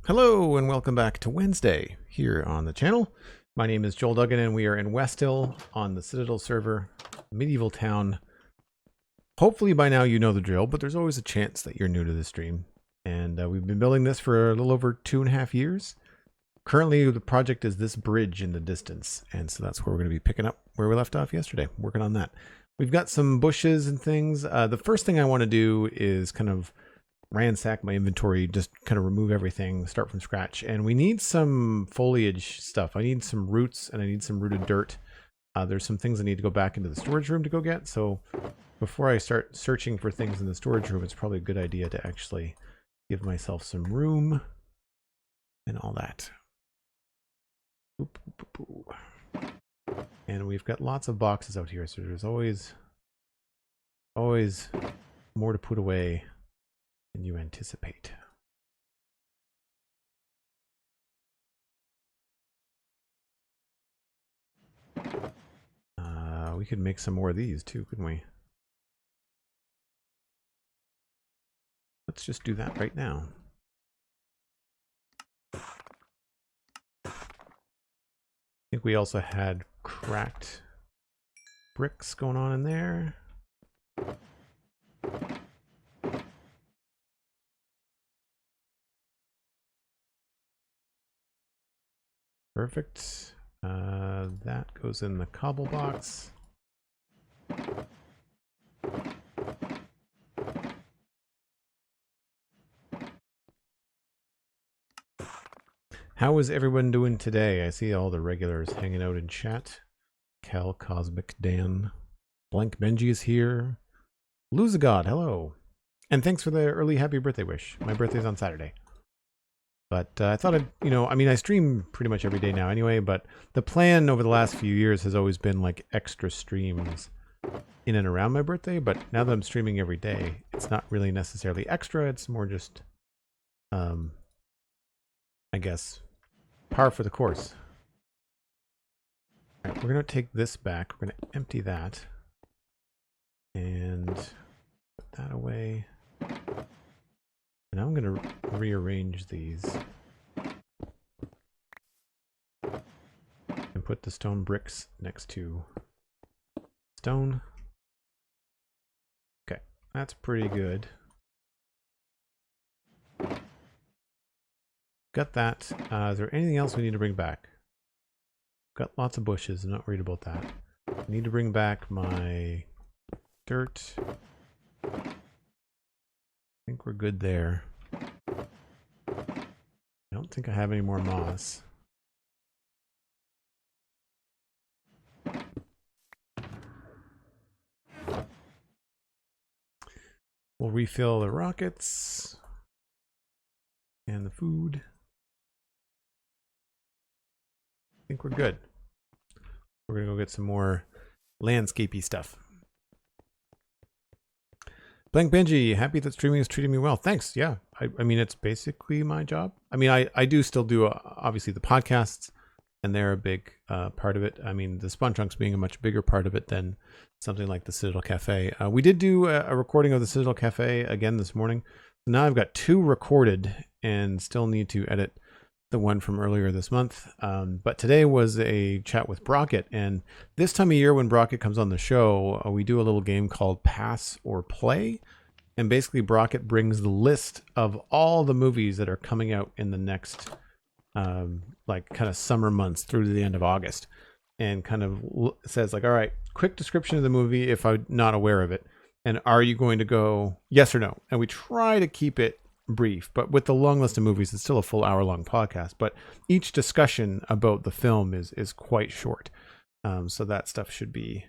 Hello and welcome back to Wednesday here on the channel. My name is Joel Duggan and we are in Westhill on the Citadel server, medieval town. Hopefully by now you know the drill, but there's always a chance that you're new to the stream. And we've been building this for a little over 2.5 years. Currently the project is this bridge in the distance, and so that's where we're going to be picking up where we left off yesterday, working on that. We've got some bushes and things. The first thing I want to do is kind of ransack my inventory, just kind of remove everything, start from scratch. And we need some foliage stuff. I need some roots and I need some rooted dirt. There's some things I need to go back into the storage room to go get. So before I start searching for things in the storage room, it's probably a good idea to actually give myself some room and all that. And we've got lots of boxes out here, so there's always more to put away than you anticipate. We could make some more of these too, couldn't we? Let's just do that right now. I think we also had cracked bricks going on in there. Perfect. That goes in the cobble box. How is everyone doing today? I see all the regulars hanging out in chat. Cal, Cosmic, Dan, Blank Benji is here. Lose a God, hello. And thanks for the early happy birthday wish. My birthday's on Saturday. But I thought I stream pretty much every day now anyway, but the plan over the last few years has always been like extra streams in and around my birthday. But now that I'm streaming every day, it's not really necessarily extra. It's more just, I guess, par for the course. All right, we're going to take this back. We're going to empty that and put that away. And I'm going to rearrange these and put the stone bricks next to stone. Okay, that's pretty good. Got that. Is there anything else we need to bring back? Got lots of bushes. I'm not worried about that. I need to bring back my dirt. I think we're good there. I don't think I have any more moss. We'll refill the rockets and the food. I think we're good. We're gonna go get some more landscapey stuff. Blank Benji, happy that streaming is treating me well. Thanks. Yeah, I mean, it's basically my job. I mean, I do still do, obviously, the podcasts, and they're a big part of it. I mean, the Spawn Chunks being a much bigger part of it than something like the Citadel Cafe. We did do a recording of the Citadel Cafe again this morning. Now I've got 2 recorded and still need to edit the one from earlier this month. But today was a chat with Brockett, and this time of year when Brockett comes on the show, we do a little game called Pass or Play. And basically Brockett brings the list of all the movies that are coming out in the next like kind of summer months through to the end of August, and kind of says like, all right, quick description of the movie if I'm not aware of it, and are you going to go yes or no? And we try to keep it brief, but with the long list of movies, it's still a full hour-long podcast, but each discussion about the film is quite short. So that stuff should be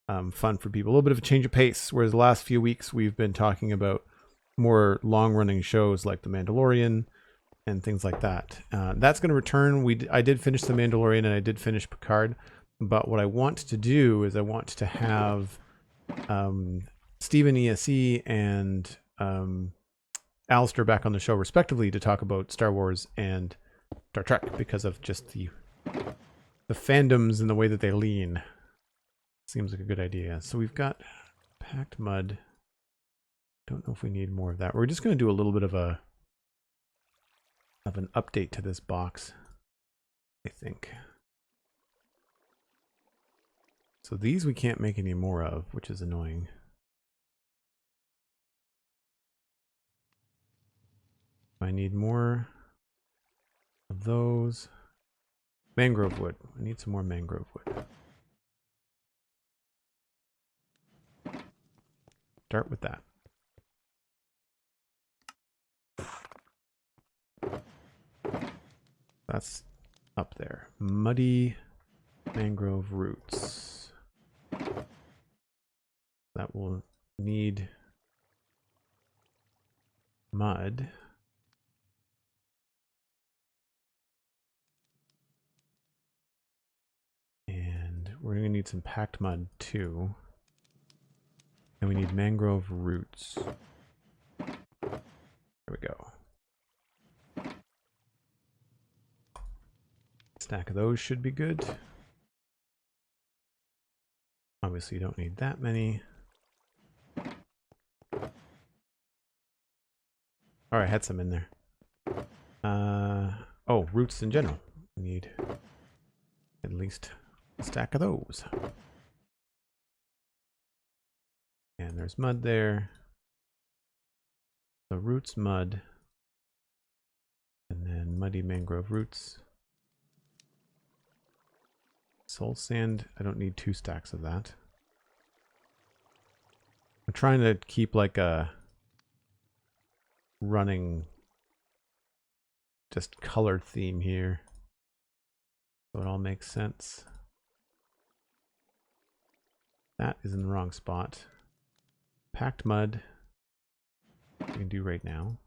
fun for people. A little bit of a change of pace, whereas the last few weeks we've been talking about more long-running shows like The Mandalorian and things like that. That's going to return. I did finish The Mandalorian and I did finish Picard, but what I want to do is I want to have Stephen ESE and Alistair back on the show respectively to talk about Star Wars and Star Trek because of just the fandoms and the way that they lean. Seems like a good idea. So we've got packed mud. Don't know if we need more of that. We're just going to do a little bit of a have an update to this box, I think. So these we can't make any more of, which is annoying. I need more of those. Mangrove wood. I need some more mangrove wood. Start with that. That's up there. Muddy mangrove roots. That will need mud. And we're going to need some packed mud too. And we need mangrove roots. There we go. Stack of those should be good. Obviously, you don't need that many. All right, I had some in there. Oh, roots in general. We need at least a stack of those. And there's mud there. So roots, mud. And then muddy mangrove roots. Soul sand. I don't need 2 stacks of that. I'm trying to keep like a running just color theme here, so it all makes sense. That is in the wrong spot. Packed mud we can do right now.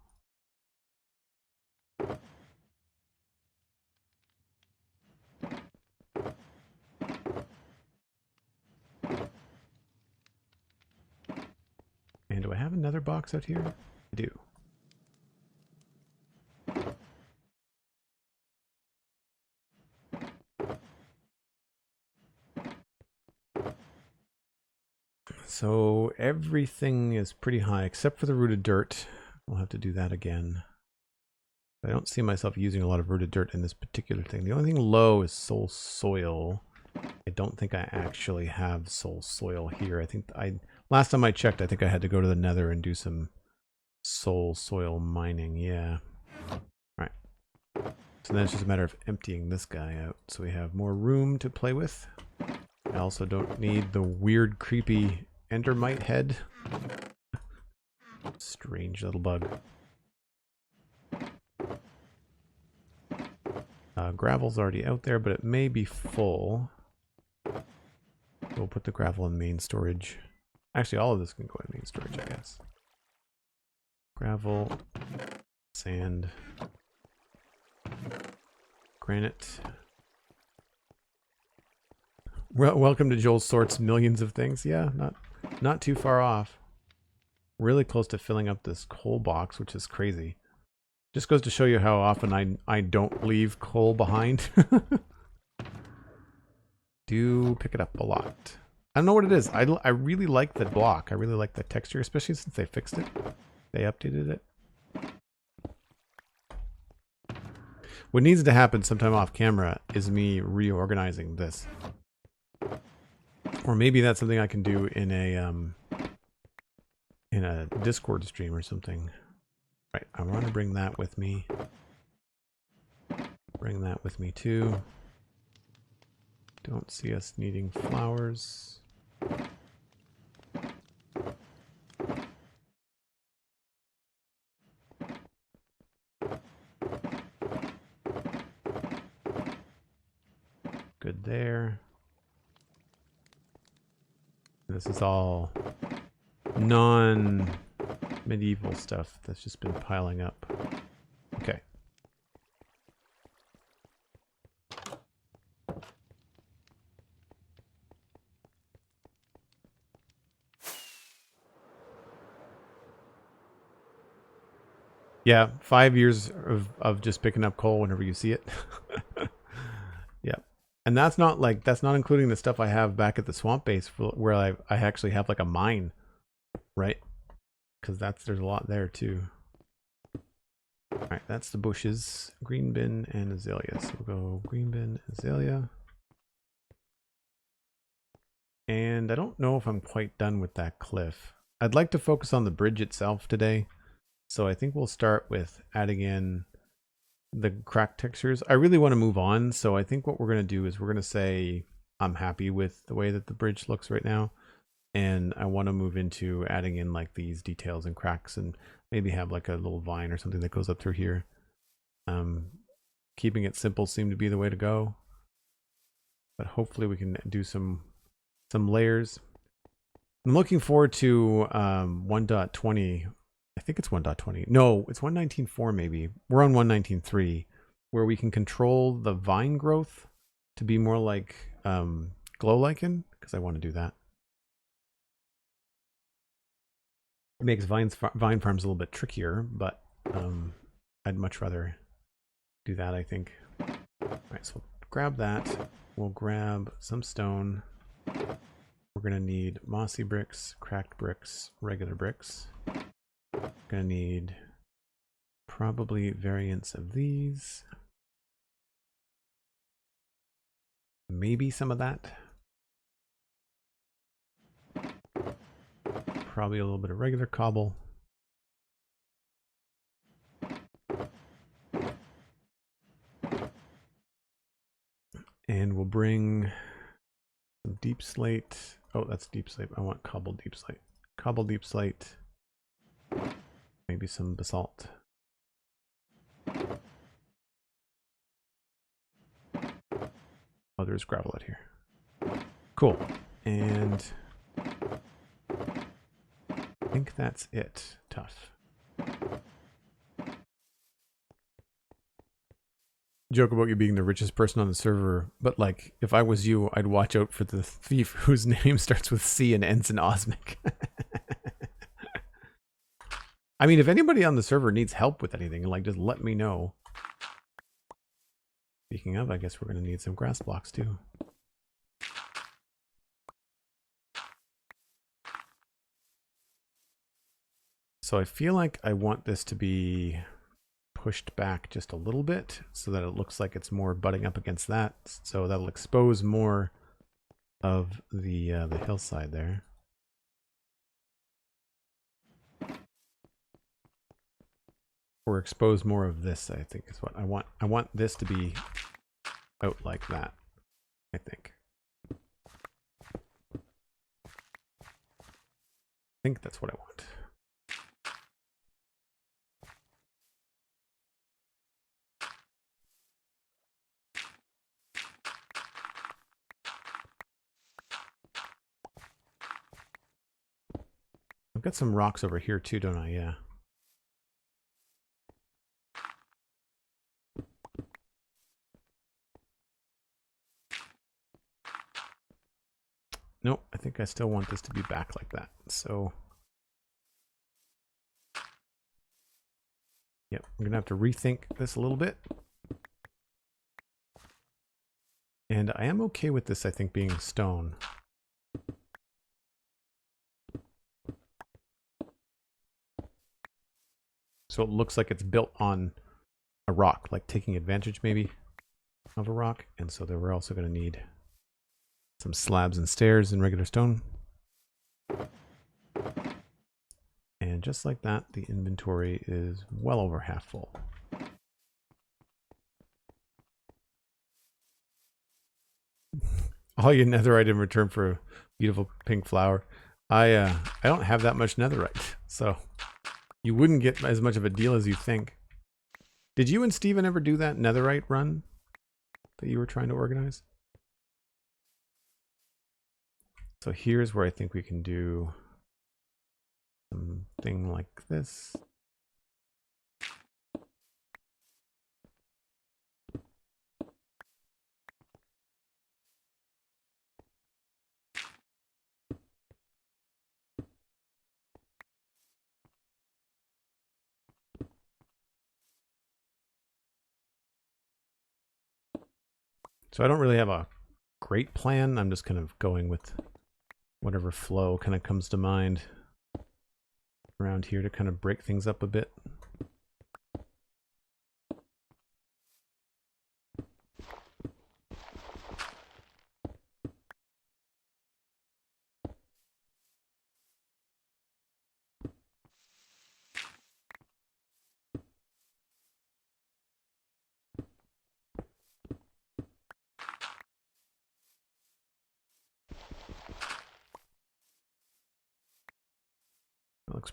And do I have another box out here? I do. So everything is pretty high except for the rooted dirt. We'll have to do that again. I don't see myself using a lot of rooted dirt in this particular thing. The only thing low is soul soil. I don't think I actually have soul soil here. I think last time I checked, I think I had to go to the nether and do some soul soil mining. Yeah. All right. So then it's just a matter of emptying this guy out so we have more room to play with. I also don't need the weird, creepy endermite head. Strange little bug. Gravel's already out there, but it may be full. We'll put the gravel in main storage. Actually, all of this can go in main storage, I guess. Gravel, sand, granite. Well, welcome to Joel's Sorts Millions of Things. Yeah, not too far off. Really close to filling up this coal box, which is crazy. Just goes to show you how often I don't leave coal behind. Do pick it up a lot. I don't know what it is. I really like the block. I really like the texture, especially since they fixed it. They updated it. What needs to happen sometime off camera is me reorganizing this. Or maybe that's something I can do in a Discord stream or something. Right, I want to bring that with me. Bring that with me too. Don't see us needing flowers. Good there. This is all non-medieval stuff that's just been piling up. Okay. Yeah, 5 years of just picking up coal whenever you see it. Yeah. And that's not including the stuff I have back at the swamp base where I actually have like a mine, right? Because there's a lot there too. All right, that's the bushes. Green bin and azalea. So we'll go green bin, azalea. And I don't know if I'm quite done with that cliff. I'd like to focus on the bridge itself today. So I think we'll start with adding in the crack textures. I really want to move on. So I think what we're going to do is we're going to say I'm happy with the way that the bridge looks right now. And I want to move into adding in like these details and cracks and maybe have like a little vine or something that goes up through here. Keeping it simple seemed to be the way to go. But hopefully we can do some layers. I'm looking forward to 1.20. I think it's 1.20. No, it's 1.19.4 maybe. We're on 1.19.3 where we can control the vine growth to be more like glow lichen, because I want to do that. It makes vine farms a little bit trickier, but I'd much rather do that, I think. All right, so grab that. We'll grab some stone. We're going to need mossy bricks, cracked bricks, regular bricks. Going to need probably variants of these. Maybe some of that. Probably a little bit of regular cobble. And we'll bring some deep slate. Oh, that's deep slate. I want cobble deep slate. Cobble deep slate. Maybe some basalt. Oh, there's gravel out here. Cool. And I think that's it. Tough. Joke about you being the richest person on the server, but like if I was you, I'd watch out for the thief whose name starts with C and ends in Osmic. I mean, if anybody on the server needs help with anything, like just let me know. Speaking of, I guess we're going to need some grass blocks too. So I feel like I want this to be pushed back just a little bit so that it looks like it's more butting up against that. So that'll expose more of the hillside there. Or expose more of this, I think is what I want. I want this to be out like that, I think. I think that's what I want. I've got some rocks over here too, don't I? Yeah. Nope, I think I still want this to be back like that. So, yep, I'm going to have to rethink this a little bit. And I am okay with this, I think, being stone. So it looks like it's built on a rock, like taking advantage maybe of a rock. And so then we're also going to need some slabs and stairs in regular stone. And just like that, the inventory is well over half full. All your netherite in return for a beautiful pink flower. I don't have that much netherite, so you wouldn't get as much of a deal as you think. Did you and Steven ever do that netherite run that you were trying to organize? So here's where I think we can do something like this. So I don't really have a great plan. I'm just kind of going with whatever flow kind of comes to mind around here to kind of break things up a bit.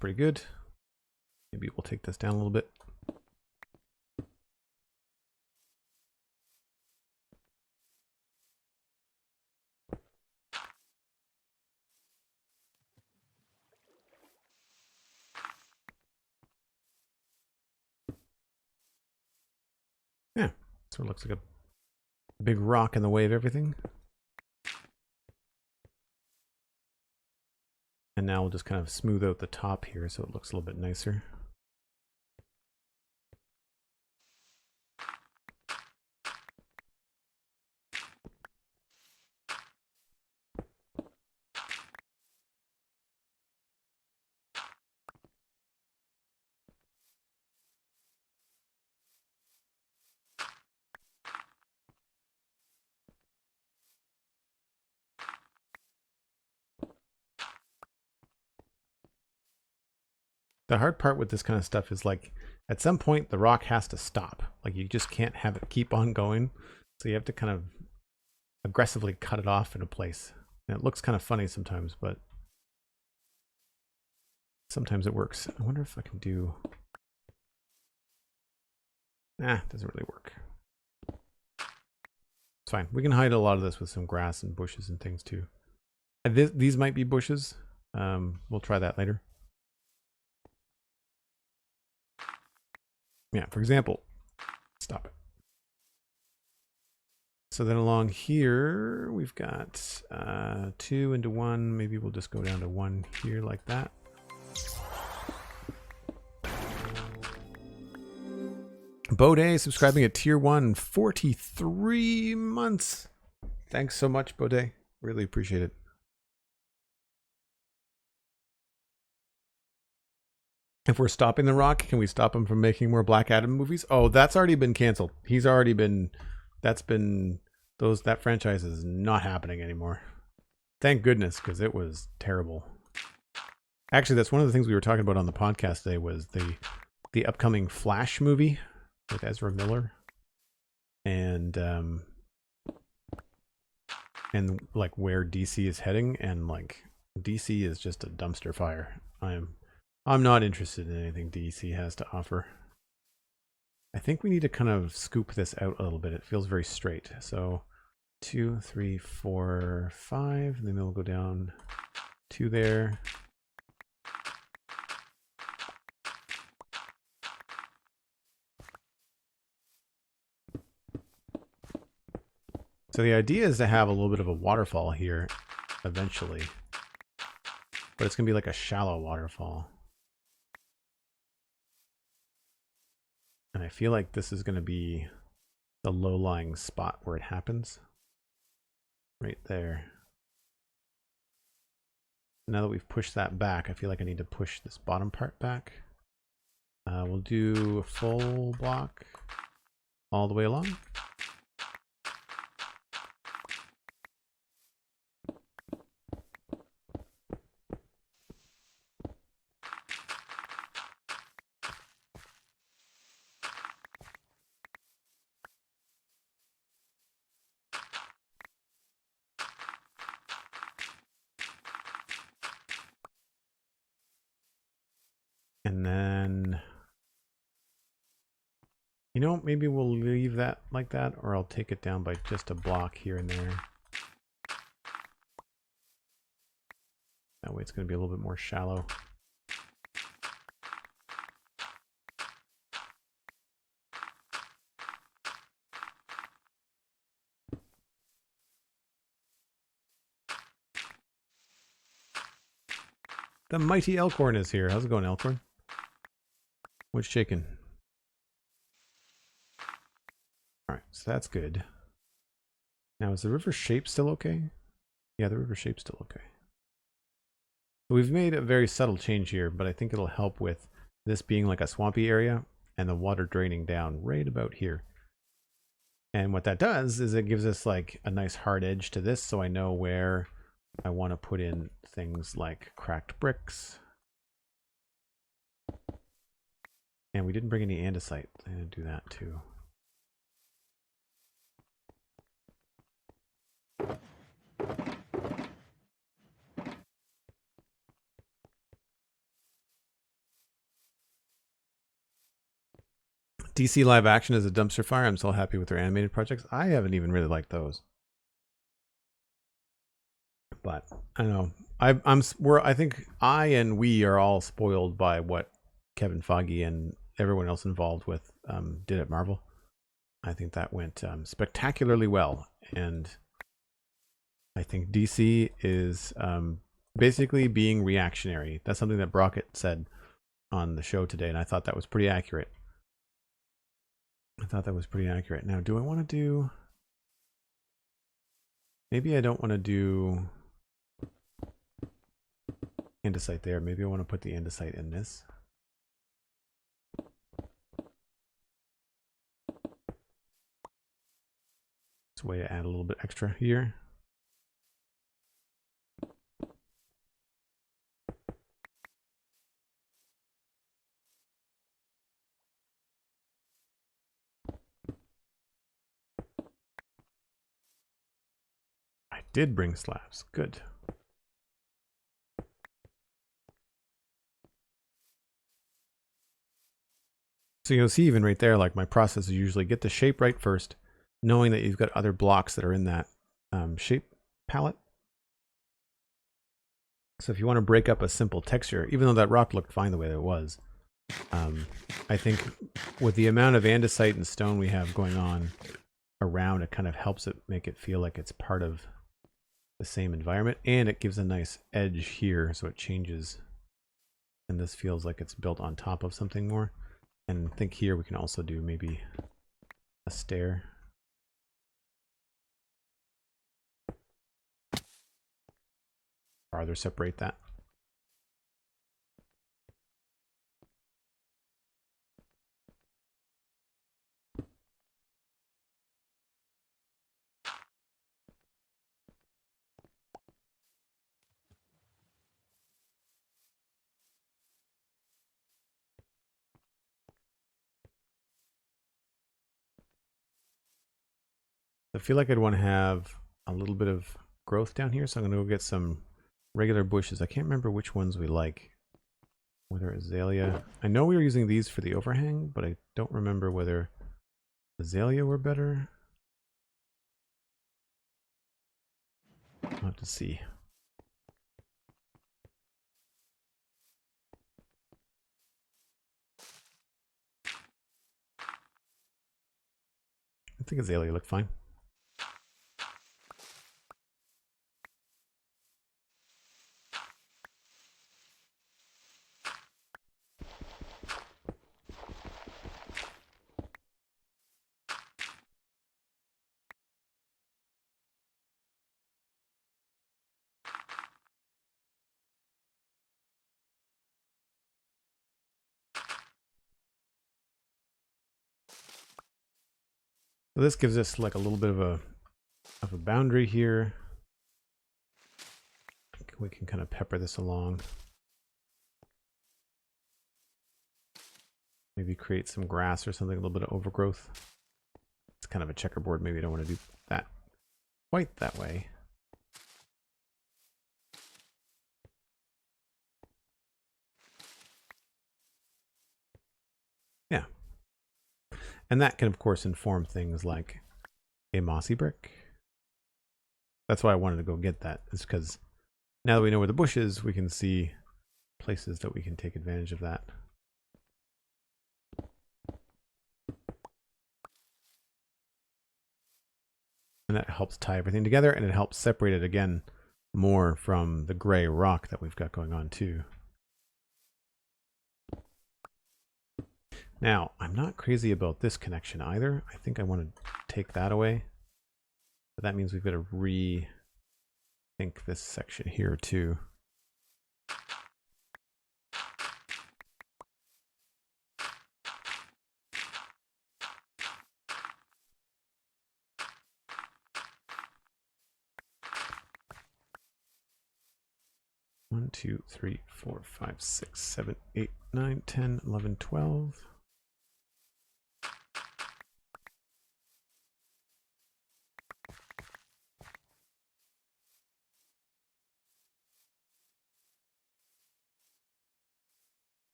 pretty good. Maybe we'll take this down a little bit. Yeah, so it looks like a big rock in the way of everything. And now we'll just kind of smooth out the top here so it looks a little bit nicer. The hard part with this kind of stuff is like at some point the rock has to stop. Like you just can't have it keep on going. So you have to kind of aggressively cut it off in a place. And it looks kind of funny sometimes, but sometimes it works. I wonder if I can do... Nah, doesn't really work. It's fine. We can hide a lot of this with some grass and bushes and things too. And these might be bushes. We'll try that later. Yeah, for example, stop it. So then along here, we've got 2 into 1. Maybe we'll just go down to 1 here like that. Bode subscribing at tier 1, 43 months. Thanks so much, Bode. Really appreciate it. If we're stopping The Rock, can we stop him from making more Black Adam movies? Oh, that's already been canceled. He's already been... That franchise is not happening anymore. Thank goodness, because it was terrible. Actually, that's one of the things we were talking about on the podcast today was the upcoming Flash movie with Ezra Miller. And like where DC is heading, and like DC is just a dumpster fire. I'm not interested in anything DC has to offer. I think we need to kind of scoop this out a little bit. It feels very straight. So 2, 3, 4, 5, and then we'll go down 2 there. So the idea is to have a little bit of a waterfall here eventually, but it's going to be like a shallow waterfall. And I feel like this is going to be the low-lying spot where it happens. Right there. Now that we've pushed that back, I feel like I need to push this bottom part back. We'll do a full block all the way along. And then, you know, maybe we'll leave that like that, or I'll take it down by just a block here and there. That way it's going to be a little bit more shallow. The mighty Elkhorn is here. How's it going, Elkhorn? What's shaking? Alright, so that's good. Now, is the river shape still okay? Yeah, the river shape's still okay. So we've made a very subtle change here, but I think it'll help with this being like a swampy area and the water draining down right about here. And what that does is it gives us like a nice hard edge to this, so I know where I want to put in things like cracked bricks. And we didn't bring any andesite. I'm going to do that too. DC live action is a dumpster fire. I'm still happy with their animated projects. I haven't even really liked those. But I don't know. I think I and we are all spoiled by what Kevin Feige and everyone else involved with did at Marvel. I think that went spectacularly well, and I think DC is basically being reactionary. That's something that Brockett said on the show today, and I thought that was pretty accurate. Now, do I want to do... Maybe I don't want to do andesite there. Maybe I want to put the andesite in this. It's a way to add a little bit extra here. I did bring slabs. Good. So you'll see even right there, like my process is usually get the shape right first, knowing that you've got other blocks that are in that shape palette. So if you want to break up a simple texture, even though that rock looked fine the way that it was, I think with the amount of andesite and stone we have going on around, it kind of helps it make it feel like it's part of the same environment, and it gives a nice edge here so it changes, and this feels like it's built on top of something more. And I think here we can also do maybe a stair. Farther separate that. I feel like I'd want to have a little bit of growth down here, so I'm going to go get some regular bushes. I can't remember which ones we like. Whether azalea. I know we were using these for the overhang, but I don't remember whether azalea were better. I'll have to see. I think azalea looked fine. So this gives us like a little bit of a boundary here. We can kind of pepper this along. Maybe create some grass or something, a little bit of overgrowth. It's kind of a checkerboard. Maybe I don't want to do that quite that way. Yeah. And that can, of course, inform things like a mossy brick. That's why I wanted to go get that, is because now that we know where the bush is, we can see places that we can take advantage of that. And that helps tie everything together, and it helps separate it again more from the gray rock that we've got going on too. Now, I'm not crazy about this connection either. I think I want to take that away. But that means we've got to rethink this section here too. One, 2, 3, 4, 5, 6, 7, 8, 9, 10, 11, 12.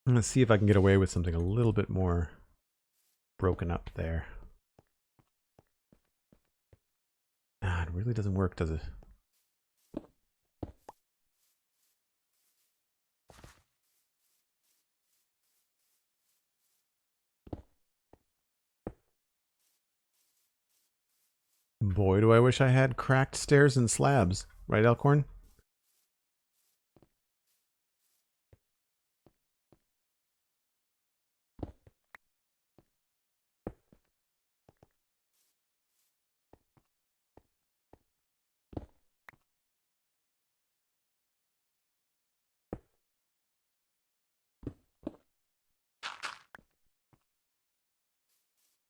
I'm gonna see if I can get away with something a little bit more broken up there. Ah, it really doesn't work, does it? Boy, do I wish I had cracked stairs and slabs. Right, Elkhorn?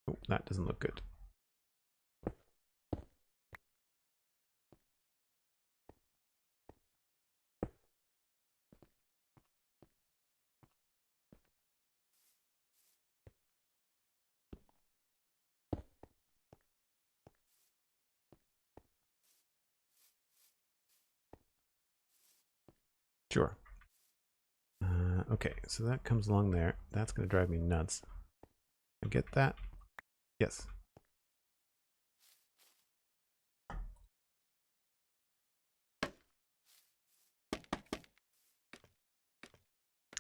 Oh, that doesn't look good. Sure. Okay, so that comes along there. That's going to drive me nuts. I get that? Yes.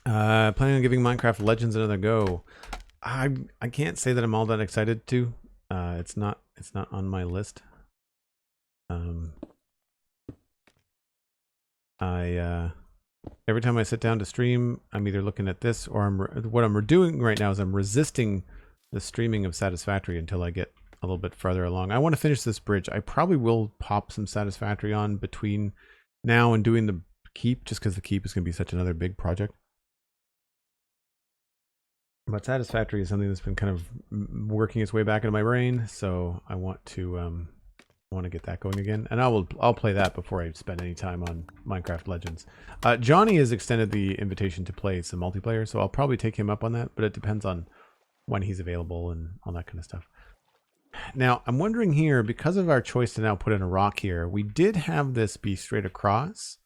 Planning on giving Minecraft Legends another go. I can't say that I'm all that excited to. It's not on my list. Every time I sit down to stream, I'm either looking at this or what I'm doing right now is I'm resisting the streaming of Satisfactory until I get a little bit further along. I want to finish this bridge. I probably will pop some Satisfactory on between now and doing the keep, just because the keep is going to be such another big project. But Satisfactory is something that's been kind of working its way back into my brain, so I want to get that going again, and I'll play that before I spend any time on Minecraft Legends. Johnny has extended the invitation to play some multiplayer, so I'll probably take him up on that, but it depends on when he's available and all that kind of stuff. Now, I'm wondering here, because of our choice to now put in a rock here, we did have this be straight across.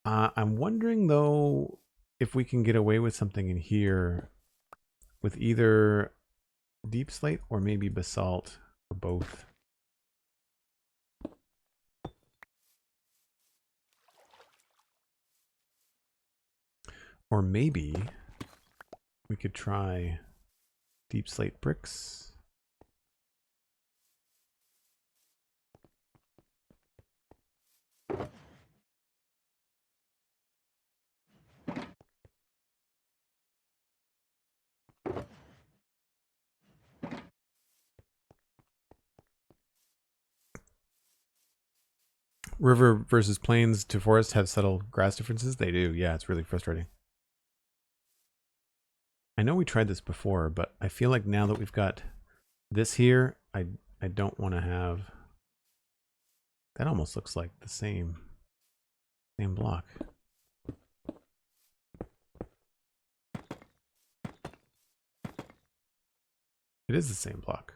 I'm wondering, though, if we can get away with something in here with either deep slate or maybe basalt, or both. Or maybe we could try deep slate bricks. River versus plains to forest have subtle grass differences. They do. Yeah, it's really frustrating. I know we tried this before, but I feel like now that we've got this here, I don't want to have... That almost looks like the same block. It is the same block.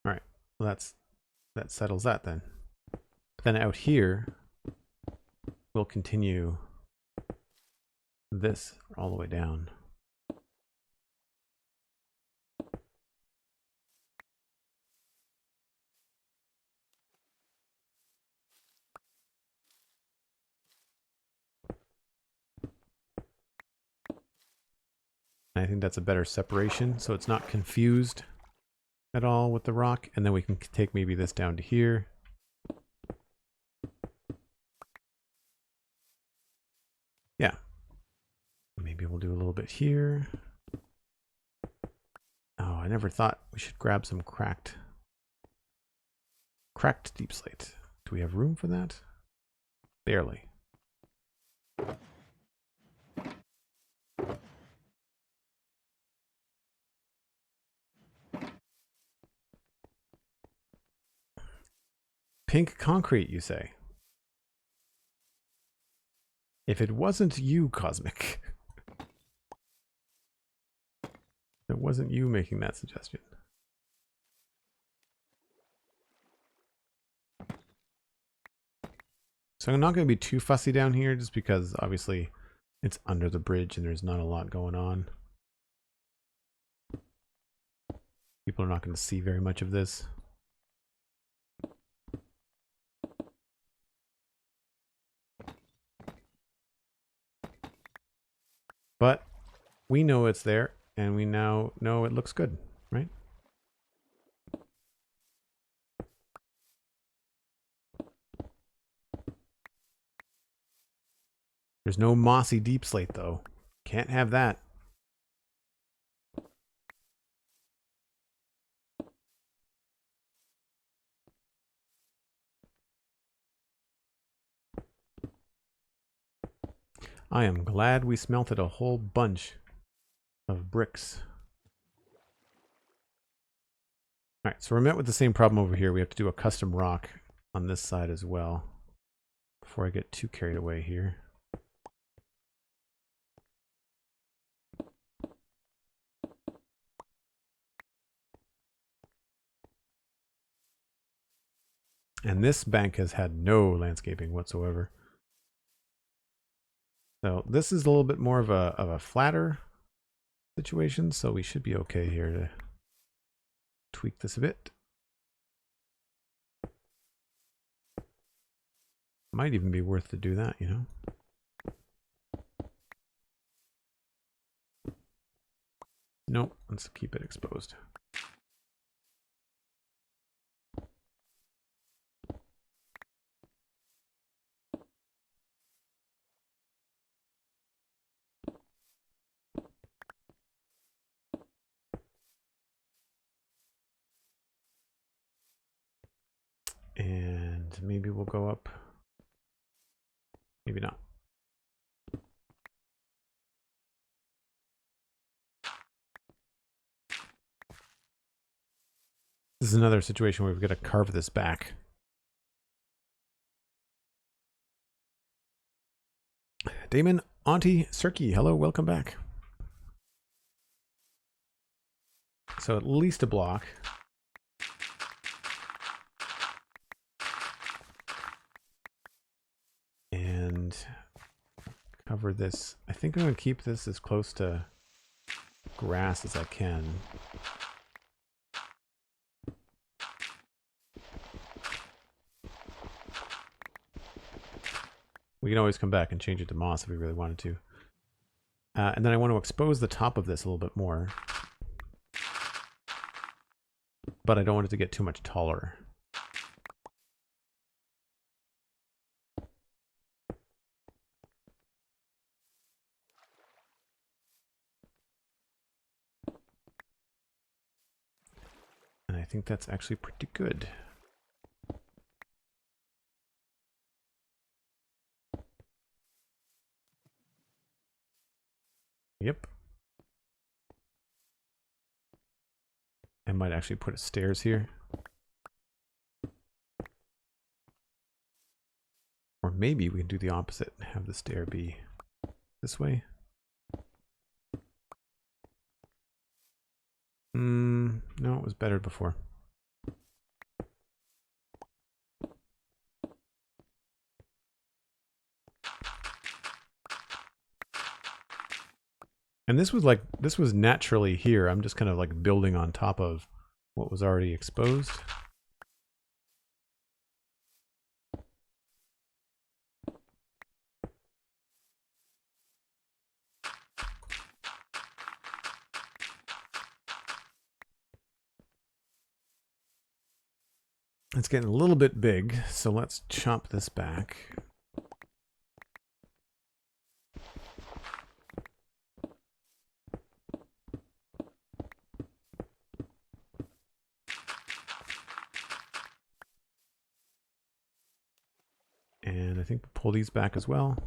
All right. Well, that settles that then. But then out here, we'll continue this all the way down. And I think that's a better separation, so it's not confused at all with the rock. And then we can take maybe this down to here. Yeah. Maybe we'll do a little bit here. Oh, I never thought we should grab some cracked deep slate. Do we have room for that? Barely. Pink concrete, you say? If it wasn't you, Cosmic. It wasn't you making that suggestion. So I'm not going to be too fussy down here just because obviously it's under the bridge and there's not a lot going on. People are not going to see very much of this. But we know it's there, and we now know it looks good, right? There's no mossy deep slate, though. Can't have that. I am glad we smelted a whole bunch of bricks. Alright, so we're met with the same problem over here. We have to do a custom rock on this side as well. Before I get too carried away here. And this bank has had no landscaping whatsoever. So this is a little bit more of a flatter situation, so we should be okay here to tweak this a bit. Might even be worth to do that, you know. Nope, let's keep it exposed. And maybe we'll go up. Maybe not. This is another situation where we've got to carve this back. Damon, Auntie, Sirky, hello, welcome back. So at least a block. And cover this. I think I'm going to keep this as close to grass as I can. We can always come back and change it to moss if we really wanted to. And then I want to expose the top of this a little bit more. But I don't want it to get too much taller. And I think that's actually pretty good. Yep. I might actually put a stairs here. Or maybe we can do the opposite and have the stair be this way. No, it was better before. And this was naturally here. I'm just kind of like building on top of what was already exposed. It's getting a little bit big, so let's chop this back. And I think we'll pull these back as well.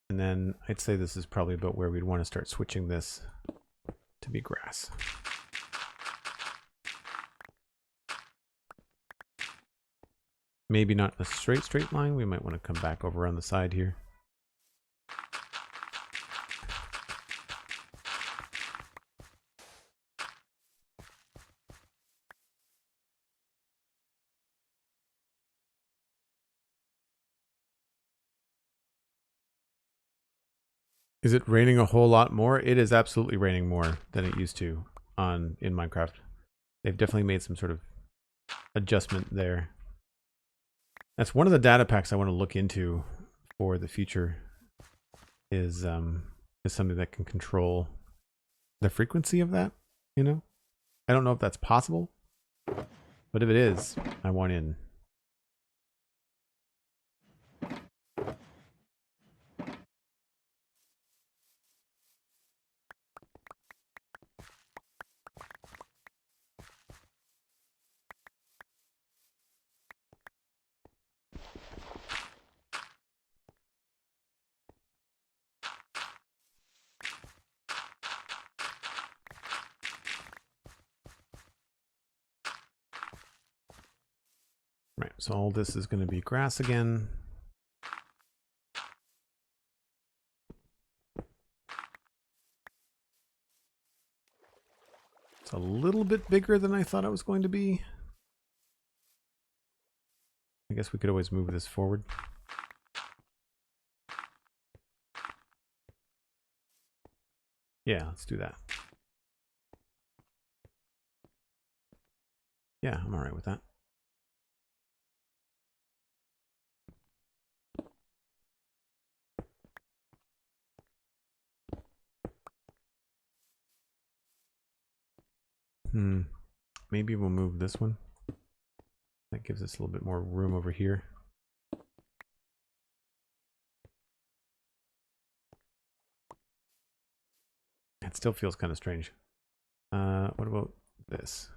And then I'd say this is probably about where we'd want to start switching this to be grass. Maybe not a straight line. We might want to come back over on the side here. Is it raining a whole lot more? It is absolutely raining more than it used to in Minecraft. They've definitely made some sort of adjustment there. That's one of the data packs I want to look into for the future. Is something that can control the frequency of that. You know, I don't know if that's possible, but if it is, I want in. Right, so all this is going to be grass again. It's a little bit bigger than I thought it was going to be. I guess we could always move this forward. Yeah, let's do that. Yeah, I'm all right with that. Maybe we'll move this one. That gives us a little bit more room over here. It still feels kind of strange. What about this?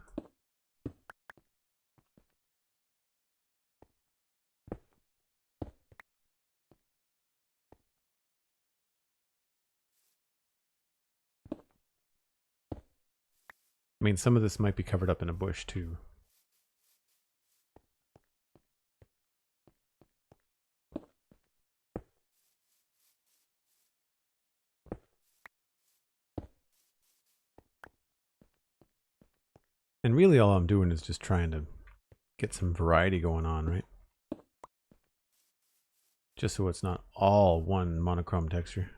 I mean, some of this might be covered up in a bush too. And really all I'm doing is just trying to get some variety going on, right? Just so it's not all one monochrome texture.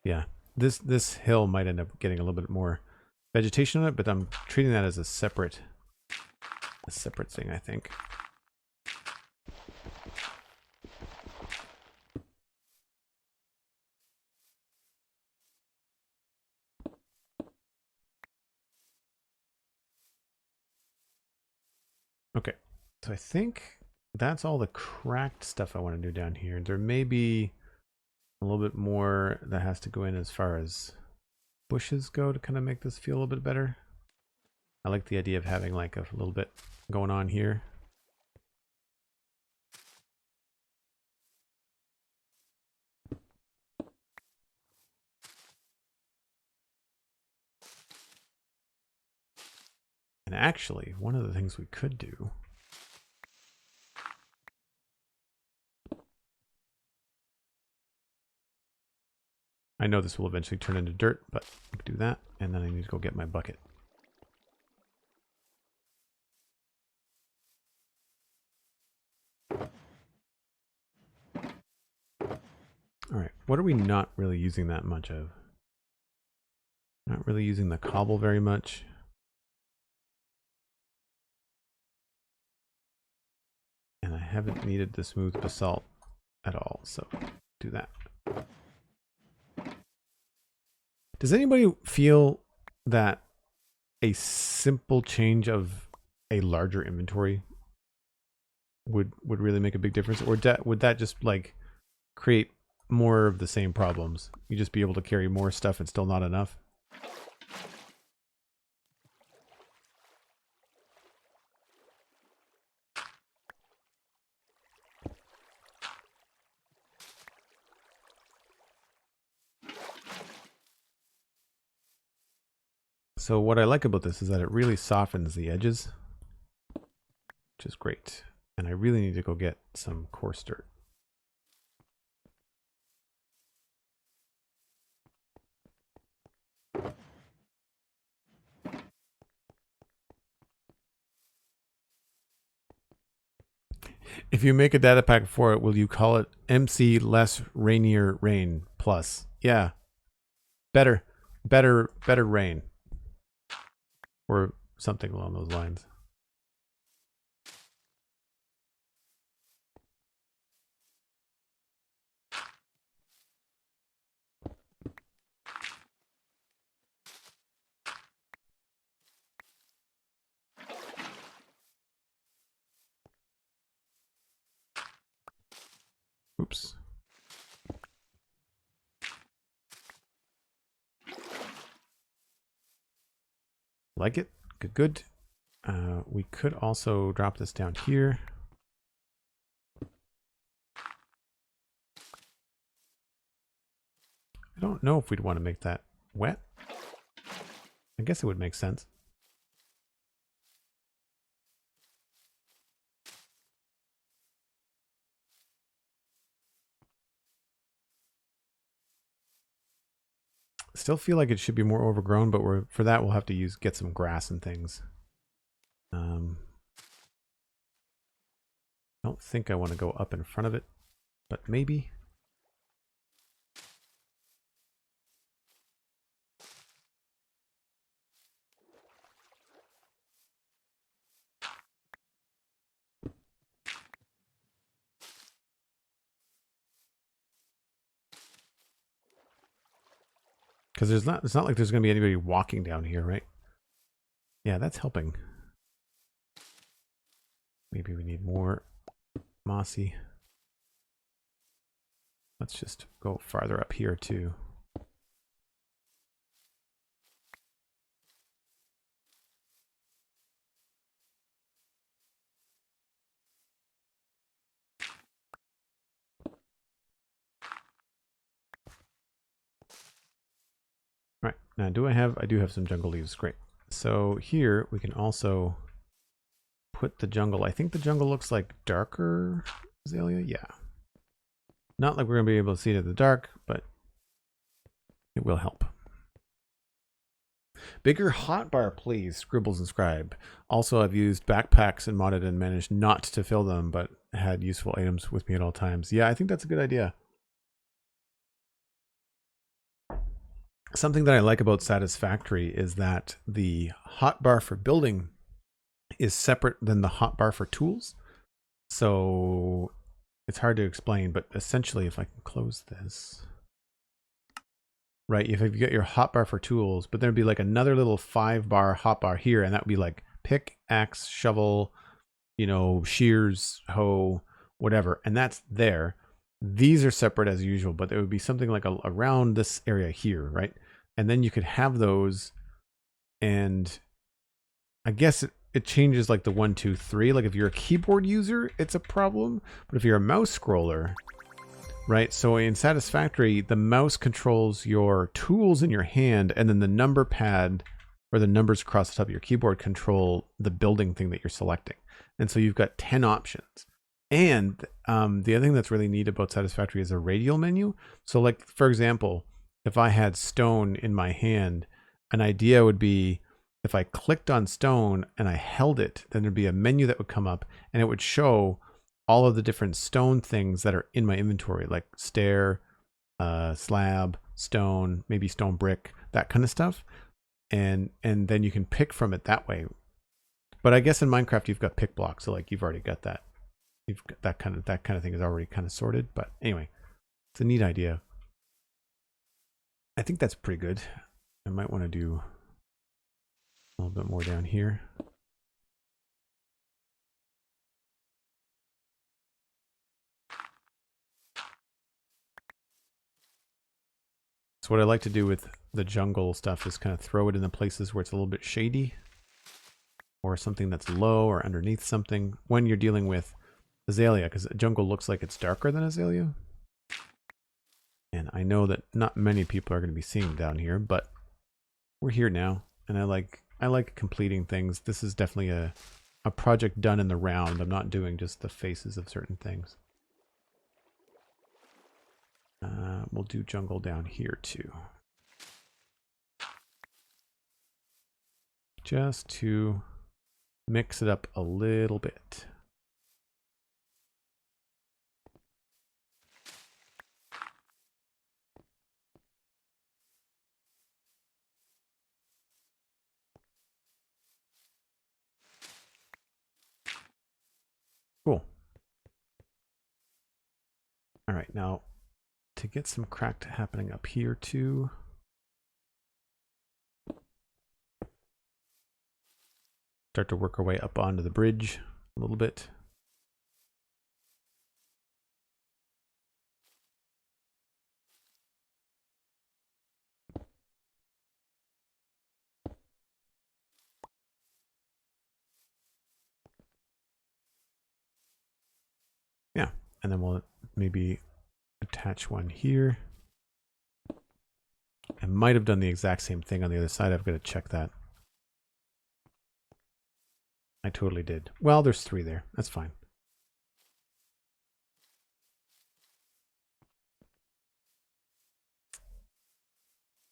Yeah, this hill might end up getting a little bit more vegetation on it, but I'm treating that as a separate thing, I think. Okay, so I think that's all the cracked stuff I want to do down here. There may be a little bit more that has to go in as far as bushes go to kind of make this feel a little bit better. I like the idea of having like a little bit going on here. And actually, one of the things we could do I know this will eventually turn into dirt, but I can do that, and then I need to go get my bucket. All right, what are we not really using that much of? Not really using the cobble very much. And I haven't needed the smooth basalt at all, so do that. Does anybody feel that a simple change of a larger inventory would really make a big difference, or would that just like create more of the same problems? You just be able to carry more stuff and still not enough. So what I like about this is that it really softens the edges, which is great. And I really need to go get some coarse dirt. If you make a data pack for it, will you call it MC less rainier rain plus? Yeah. Better rain. Or something along those lines. Oops. Like it? Good, good. We could also drop this down here. I don't know if we'd want to make that wet. I guess it would make sense. Still feel like it should be more overgrown, but for that we'll have to get some grass and things. I don't think I want to go up in front of it, but maybe. Because it's not like there's going to be anybody walking down here, right? Yeah, that's helping. Maybe we need more mossy. Let's just go farther up here too. All right, now I do have some jungle leaves, great. So here we can also put the jungle. I think the jungle looks like darker azalea, yeah. Not like we're gonna be able to see it in the dark, but it will help. Bigger hotbar, please, Scribbles and Scribe. Also, I've used backpacks and modded and managed not to fill them, but had useful items with me at all times. Yeah, I think that's a good idea. Something that I like about Satisfactory is that the hotbar for building is separate than the hotbar for tools. So it's hard to explain, but essentially, if I can close this, right? If you get your hotbar for tools, but there'd be like another little 5-bar hotbar here, and that would be like pick, axe, shovel, you know, shears, hoe, whatever, and that's there. These are separate as usual, but there would be something like around this area here, right? And then you could have those, and I guess it changes like the 1, 2, 3. Like if you're a keyboard user, it's a problem, but if you're a mouse scroller, right? So in Satisfactory, the mouse controls your tools in your hand, and then the number pad or the numbers across the top of your keyboard control the building thing that you're selecting. And so you've got 10 options. And the other thing that's really neat about Satisfactory is a radial menu. So like, for example, if I had stone in my hand, an idea would be if I clicked on stone and I held it, then there'd be a menu that would come up and it would show all of the different stone things that are in my inventory, like stair, slab, stone, maybe stone brick, that kind of stuff. And then you can pick from it that way. But I guess in Minecraft you've got pick blocks, so like you've already got that. You've got that kind of thing is already kind of sorted. But anyway, it's a neat idea. I think that's pretty good. I might want to do a little bit more down here. So what I like to do with the jungle stuff is kind of throw it in the places where it's a little bit shady or something that's low or underneath something when you're dealing with azalea, because jungle looks like it's darker than azalea. And I know that not many people are going to be seeing down here, but we're here now, and I like completing things. This is definitely a project done in the round. I'm not doing just the faces of certain things. We'll do jungle down here too. Just to mix it up a little bit. All right, now to get some crack happening up here too. Start to work our way up onto the bridge a little bit. Yeah, and then we'll maybe attach one here. I might have done the exact same thing on the other side. I've got to check that. I totally did. Well, there's 3 there. That's fine.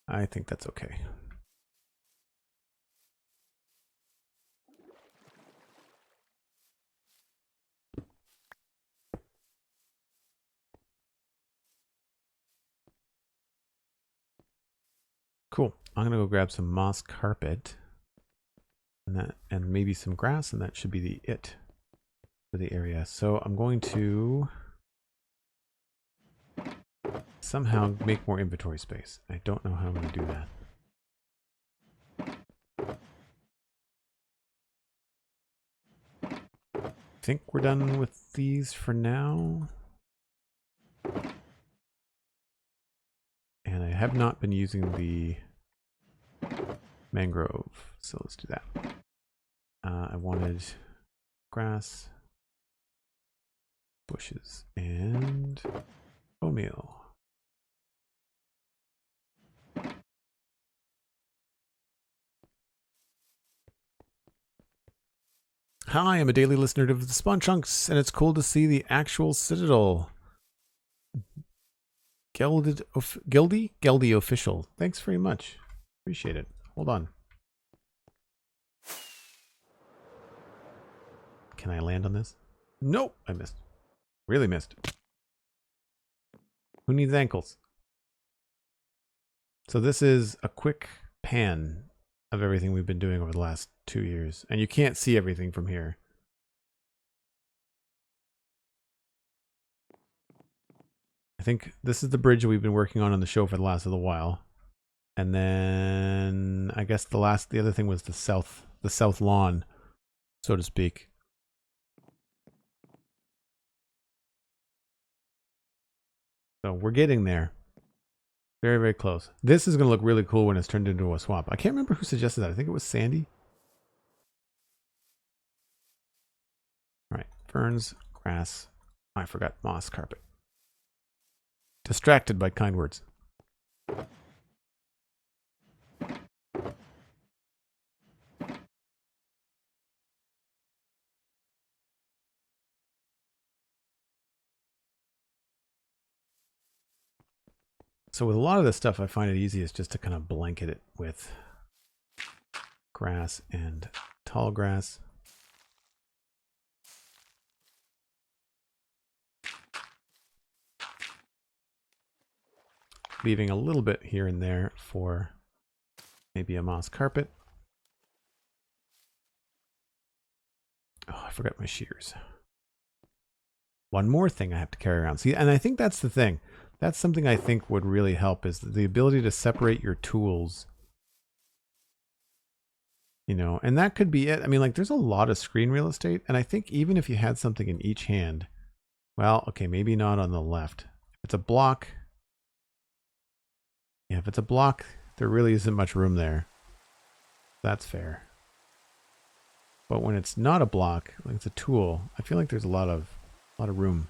I think that's okay. Cool. I'm gonna go grab some moss carpet and maybe some grass, and that should be it for the area. So I'm going to somehow make more inventory space. I don't know how I'm gonna do that. I think we're done with these for now. And I have not been using the mangrove, so let's do that. I wanted grass, bushes, and bone meal. Hi, I'm a daily listener to the Spawn Chunks, and it's cool to see the actual Citadel. Geldy official. Thanks very much. Appreciate it. Hold on. Can I land on this? Nope, I missed. Really missed. Who needs ankles? So this is a quick pan of everything we've been doing over the last 2 years. And you can't see everything from here. I think this is the bridge we've been working on the show for the last little while. And then I guess the other thing was the south lawn, so to speak. So we're getting there. Very, very close. This is going to look really cool when it's turned into a swamp. I can't remember who suggested that. I think it was Sandy. All right. Ferns, grass. I forgot moss carpet. Distracted by kind words. So with a lot of this stuff, I find it easiest just to kind of blanket it with grass and tall grass. Leaving a little bit here and there for maybe a moss carpet. Oh, I forgot my shears. One more thing I have to carry around. See, and I think that's the thing. That's something I think would really help, is the ability to separate your tools. You know, and that could be it. I mean, like, there's a lot of screen real estate, and I think even if you had something in each hand, well, okay, maybe not on the left. If it's a block, yeah, if it's a block, there really isn't much room there. That's fair. But when it's not a block, like it's a tool, I feel like there's a lot of room.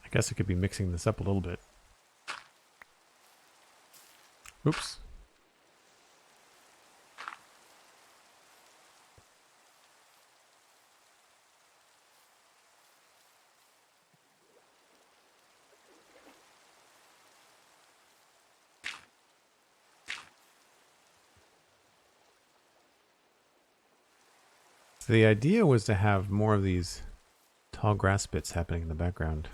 I guess I could be mixing this up a little bit. Oops. So the idea was to have more of these tall grass bits happening in the background.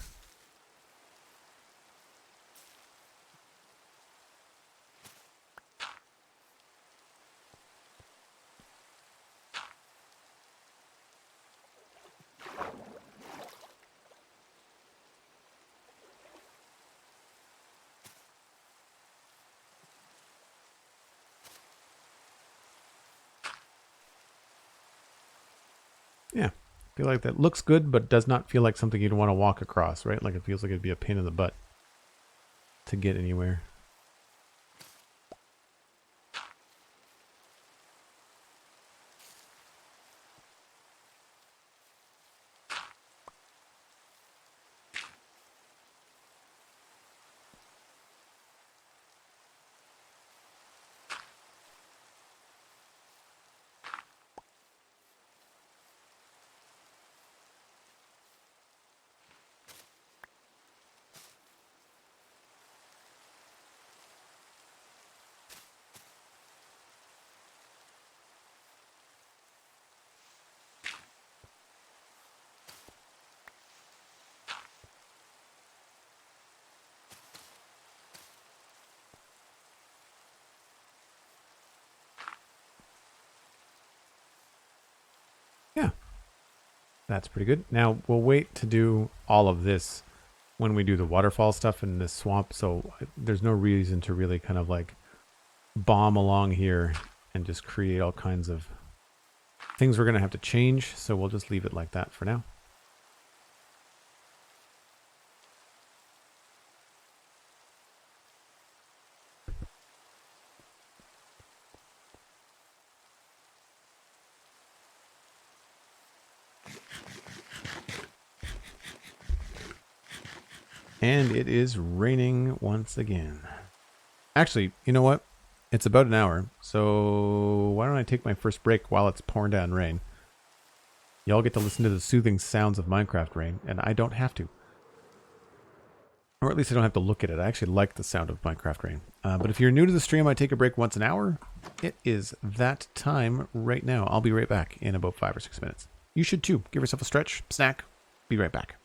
Yeah, I feel like that looks good, but does not feel like something you'd want to walk across, right? Like it feels like it'd be a pain in the butt to get anywhere. Yeah, that's pretty good. Now we'll wait to do all of this when we do the waterfall stuff in this swamp. So there's no reason to really kind of like bomb along here and just create all kinds of things we're going to have to change. So we'll just leave it like that for now. And it is raining once again. Actually, you know what? It's about an hour, so why don't I take my first break while it's pouring down rain? Y'all get to listen to the soothing sounds of Minecraft rain, and I don't have to. Or at least I don't have to look at it. I actually like the sound of Minecraft rain. But if you're new to the stream, I take a break once an hour. It is that time right now. I'll be right back in about 5 or 6 minutes. You should too. Give yourself a stretch, snack. Be right back.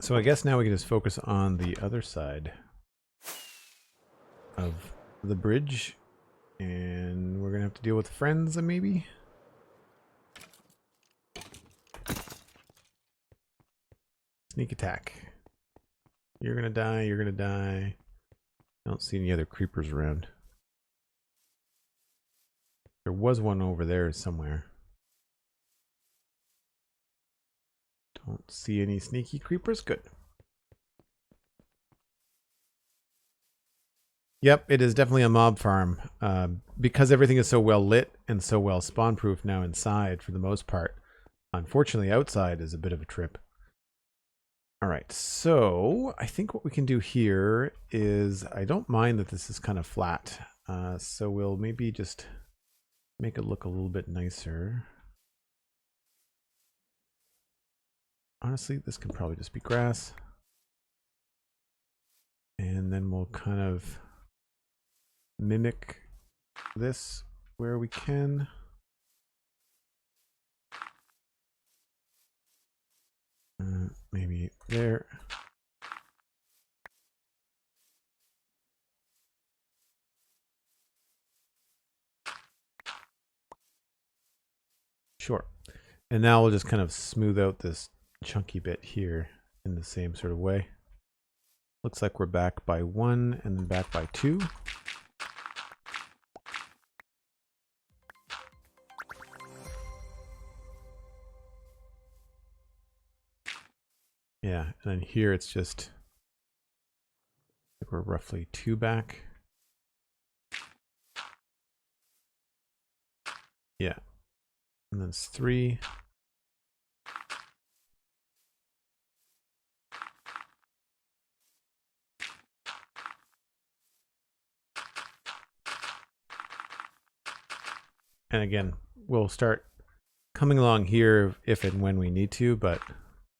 So I guess now we can just focus on the other side of the bridge. And we're going to have to deal with friends, maybe? Sneak attack. You're going to die, you're going to die. I don't see any other creepers around. There was one over there somewhere. Don't see any sneaky creepers. Good. Yep, it is definitely a mob farm. Because everything is so well lit and so well spawn proof now inside for the most part. Unfortunately, outside is a bit of a trip. All right, so I think what we can do here is, I don't mind that this is kind of flat. So we'll maybe just make it look a little bit nicer. Honestly, this can probably just be grass. And then we'll kind of mimic this where we can. Maybe there. Sure. And now we'll just kind of smooth out this chunky bit here in the same sort of way. Looks like we're back by 1 and then back by 2. Yeah, and then here it's just, we're roughly 2 back. Yeah, and then it's 3. And again, we'll start coming along here if and when we need to, but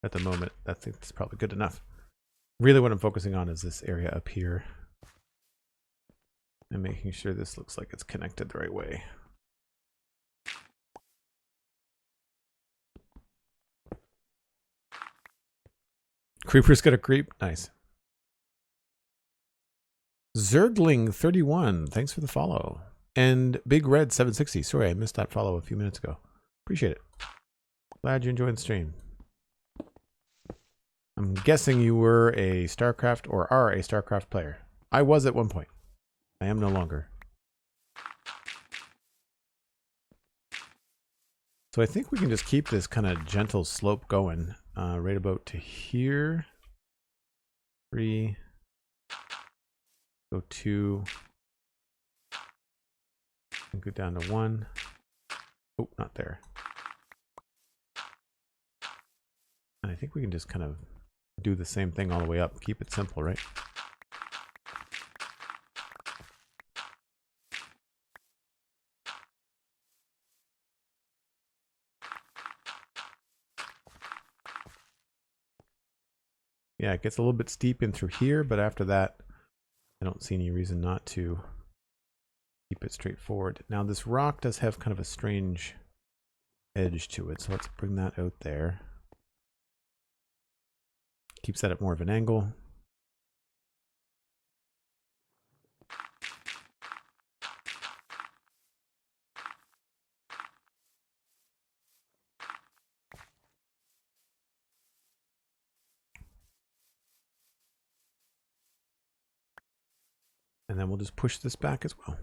at the moment, I think that's probably good enough. Really what I'm focusing on is this area up here. And making sure this looks like it's connected the right way. Creeper's got a creep. Nice. Zergling31, thanks for the follow. And Big Red 760. Sorry, I missed that follow a few minutes ago. Appreciate it. Glad you enjoyed the stream. I'm guessing you were a StarCraft or are a StarCraft player. I was at one point. I am no longer. So I think we can just keep this kind of gentle slope going right about to here. 3. Go 2. And go down to 1. Oh, not there. And I think we can just kind of do the same thing all the way up. Keep it simple, right? Yeah, it gets a little bit steep in through here, but after that, I don't see any reason not to keep it straightforward. Now this rock does have kind of a strange edge to it, so let's bring that out there. Keeps that at more of an angle. And then we'll just push this back as well.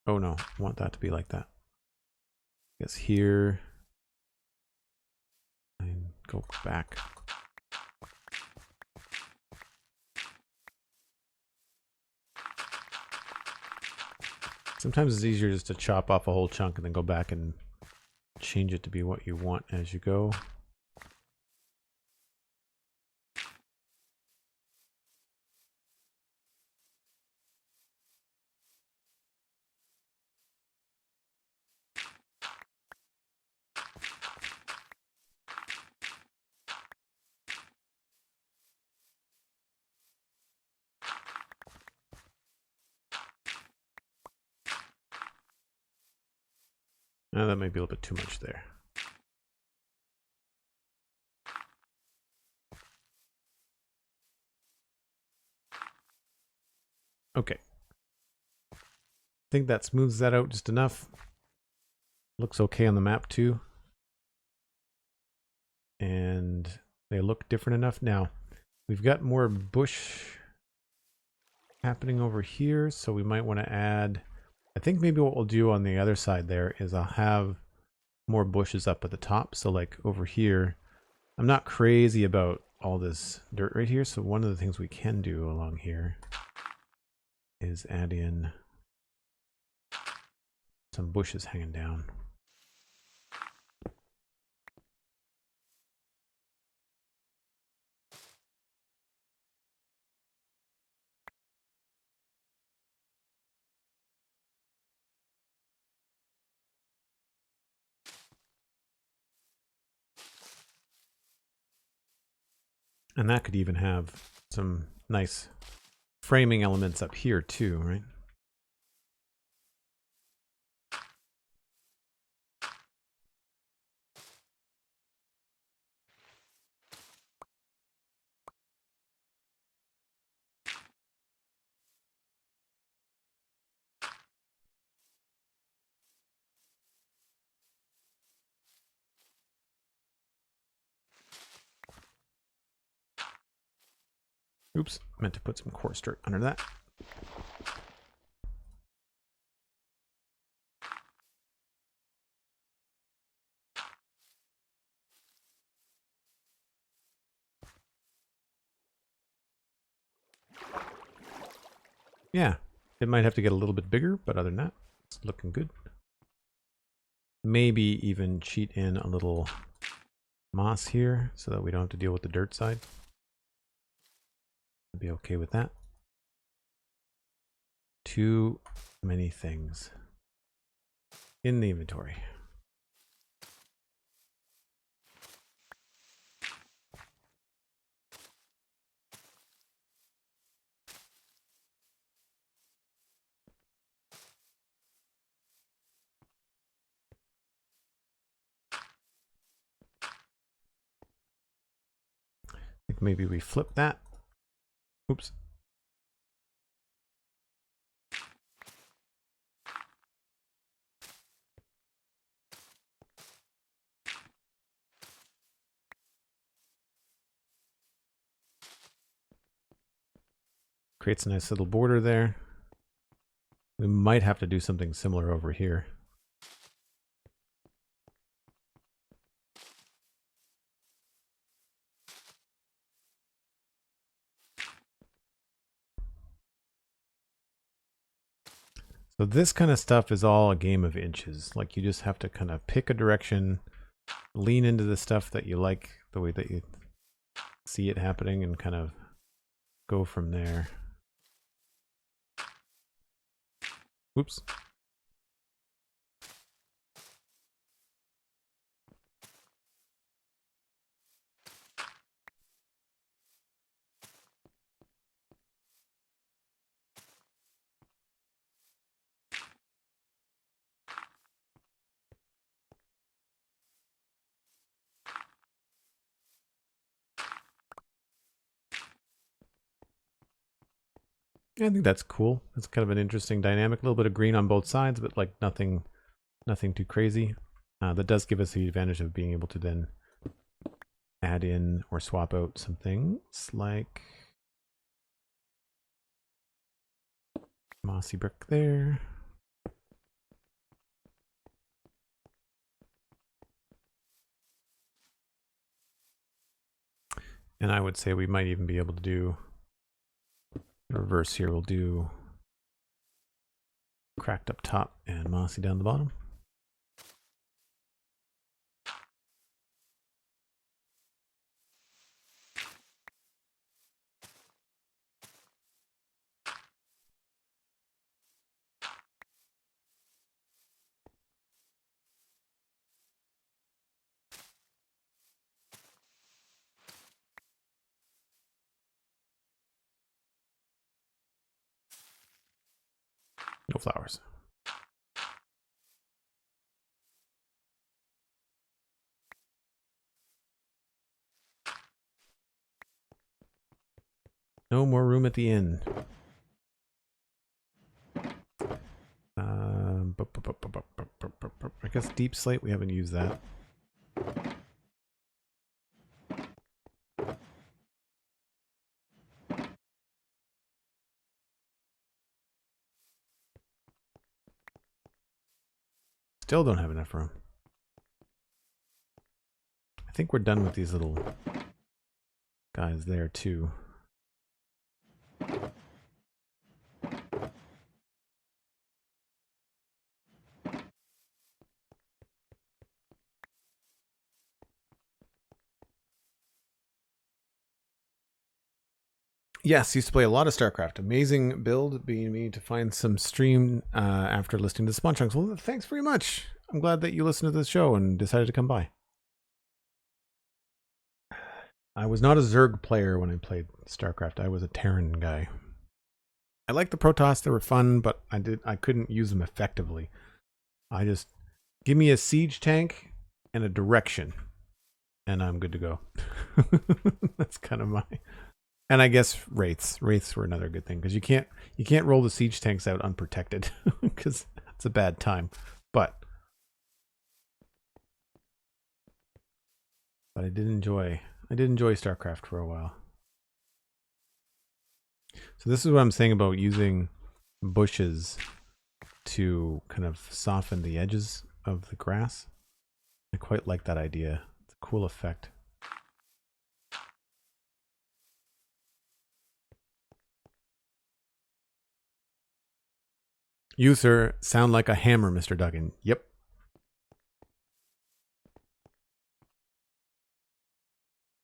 Oh no, I want that to be like that. I guess here. And go back. Sometimes it's easier just to chop off a whole chunk and then go back and change it to be what you want as you go. That may be a little bit too much there. Okay. I think that smooths that out just enough. Looks okay on the map too. And they look different enough. Now, we've got more bush happening over here, so we might want to add... I think maybe what we'll do on the other side there is I'll have more bushes up at the top. So like over here, I'm not crazy about all this dirt right here. So one of the things we can do along here is add in some bushes hanging down. And that could even have some nice framing elements up here too, right? Oops, meant to put some coarse dirt under that. Yeah, it might have to get a little bit bigger, but other than that, it's looking good. Maybe even cheat in a little moss here so that we don't have to deal with the dirt side. I'd be okay with that. Too many things in the inventory. I think maybe we flip that. Oops. Creates a nice little border there. We might have to do something similar over here. So this kind of stuff is all a game of inches. Like you just have to kind of pick a direction, lean into the stuff that you like, the way that you see it happening, and kind of go from there. Oops. Yeah, I think that's cool. It's kind of an interesting dynamic. A little bit of green on both sides, but like nothing too crazy. That does give us the advantage of being able to then add in or swap out some things like mossy brick there. And I would say we might even be able to do reverse here. We'll do cracked up top and mossy down the bottom. No flowers. No more room at the inn. guess deep slate, we haven't used that. Still don't have enough room. I think we're done with these little guys there too. Yes, used to play a lot of StarCraft. Amazing build, being me to find some stream after listening to Spawn Chunks. Well, thanks very much. I'm glad that you listened to the show and decided to come by. I was not a Zerg player when I played StarCraft. I was a Terran guy. I liked the Protoss. They were fun, but I couldn't use them effectively. I just give me a siege tank and a direction, and I'm good to go. That's kind of my. And I guess wraiths. Wraiths were another good thing because you can't roll the siege tanks out unprotected because it's a bad time. But I did enjoy StarCraft for a while. So this is what I'm saying about using bushes to kind of soften the edges of the grass. I quite like that idea. It's a cool effect. You, sir, sound like a hammer, Mr. Duggan. Yep.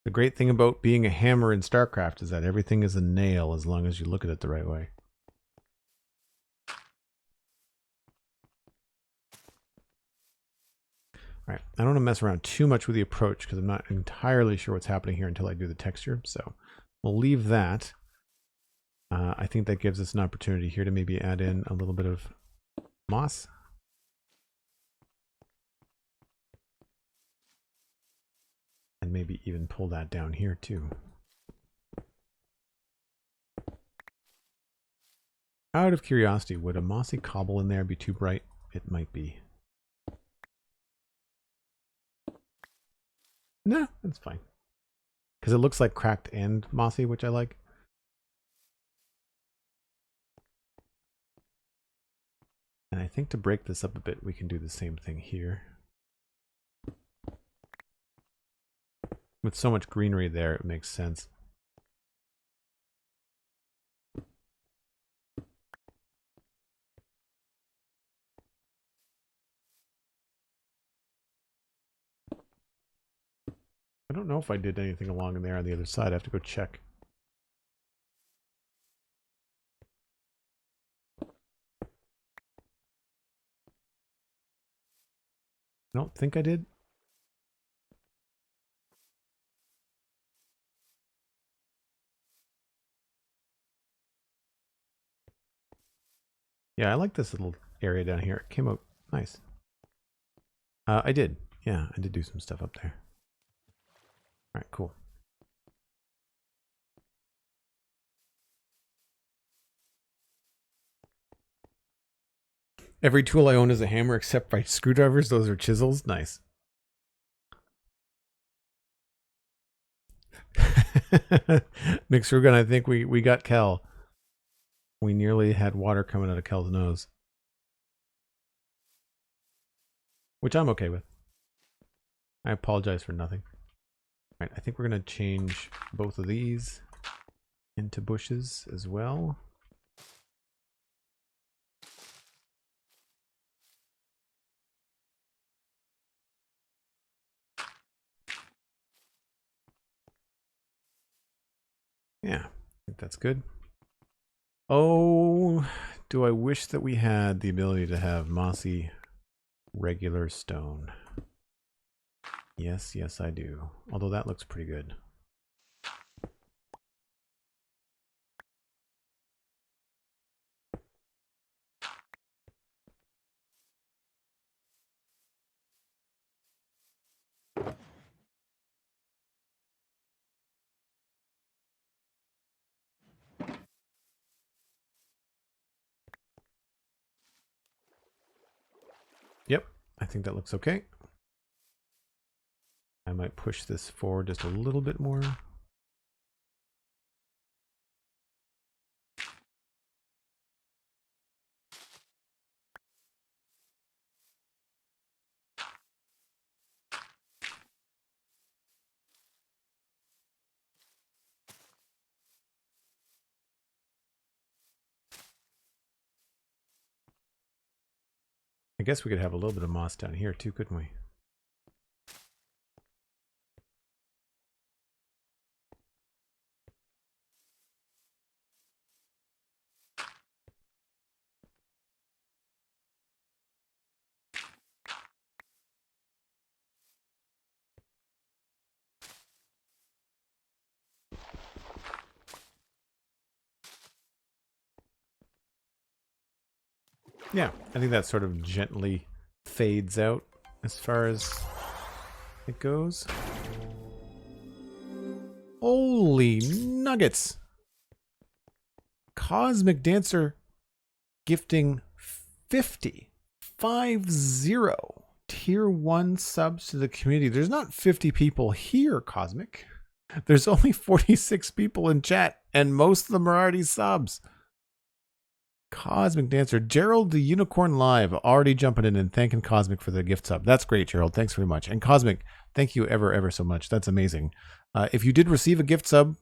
The great thing about being a hammer in StarCraft is that everything is a nail as long as you look at it the right way. All right, I don't want to mess around too much with the approach because I'm not entirely sure what's happening here until I do the texture. So we'll leave that. I think that gives us an opportunity here to maybe add in a little bit of moss. And maybe even pull that down here too. Out of curiosity, would a mossy cobble in there be too bright? It might be. No, that's fine. Because it looks like cracked and mossy, which I like. And I think to break this up a bit, we can do the same thing here. With so much greenery there, it makes sense. I don't know if I did anything along in there on the other side. I have to go check. I don't think I did. Yeah, I like this little area down here. It came out nice. I did. Yeah, I did do some stuff up there. All right, cool. Every tool I own is a hammer except my screwdrivers. Those are chisels. Nice. McScrewgunn, I think we got Kel. We nearly had water coming out of Kel's nose. Which I'm okay with. I apologize for nothing. All right, I think we're going to change both of these into bushes as well. Yeah, I think that's good. Oh, do I wish that we had the ability to have mossy regular stone? Yes, yes, I do. Although that looks pretty good. Yep, I think that looks okay. I might push this forward just a little bit more. I guess we could have a little bit of moss down here too, couldn't we? Yeah, I think that sort of gently fades out as far as it goes. Holy nuggets! Cosmic Dancer gifting 50 tier 1 subs to the community. There's not 50 people here, Cosmic. There's only 46 people in chat, and most of them are already subs. Cosmic Dancer. Gerald the Unicorn Live already jumping in and thanking Cosmic for the gift sub. That's great, Gerald. Thanks very much. And Cosmic, thank you ever so much. That's amazing. If you did receive a gift sub,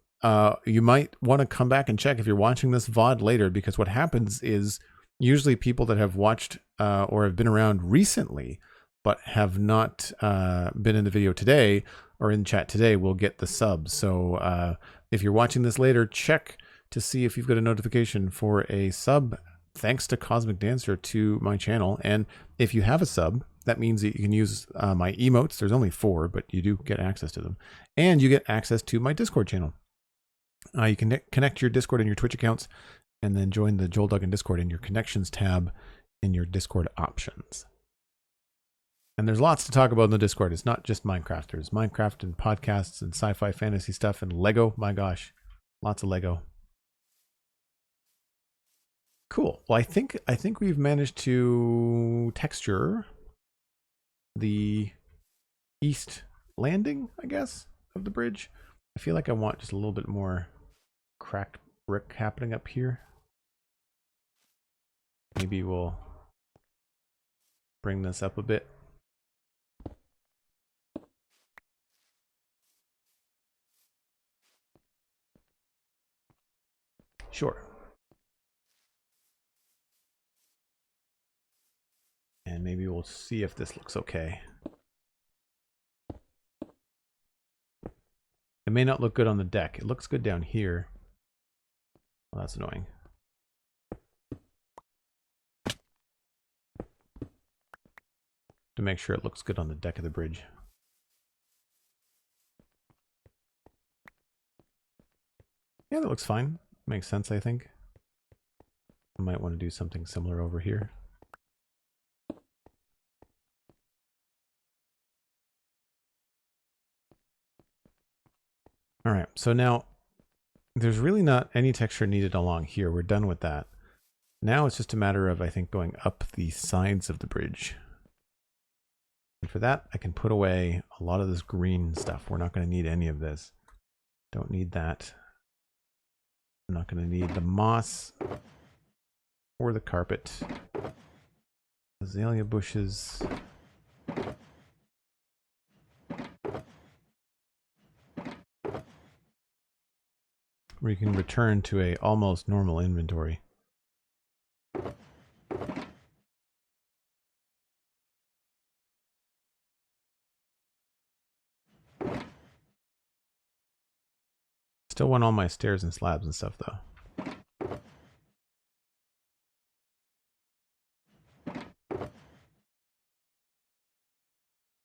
you might want to come back and check if you're watching this VOD later, because what happens is usually people that have watched or have been around recently but have not been in the video today or in chat today will get the subs. So if you're watching this later, check to see if you've got a notification for a sub thanks to Cosmic Dancer to my channel. And if you have a sub, that means that you can use my emotes. There's only 4, but you do get access to them. And you get access to my Discord channel. You can connect your Discord and your Twitch accounts and then join the Joel Duggan Discord in your connections tab in your Discord options. And there's lots to talk about in the Discord. It's not just Minecraft. There's Minecraft and podcasts and sci-fi fantasy stuff and Lego. My gosh, lots of Lego. Cool. Well, I think we've managed to texture the east landing, I guess, of the bridge. I feel like I want just a little bit more cracked brick happening up here. Maybe we'll bring this up a bit. Sure. And maybe we'll see if this looks okay. It may not look good on the deck. It looks good down here. Well, that's annoying. To make sure it looks good on the deck of the bridge. Yeah, that looks fine. Makes sense, I think. I might want to do something similar over here. All right, so now there's really not any texture needed along here. We're done with that. Now it's just a matter of, I think, going up the sides of the bridge. And for that, I can put away a lot of this green stuff. We're not going to need any of this. Don't need that. I'm not going to need the moss or the carpet. Azalea bushes. We can return to a almost normal inventory. Still want all my stairs and slabs and stuff though.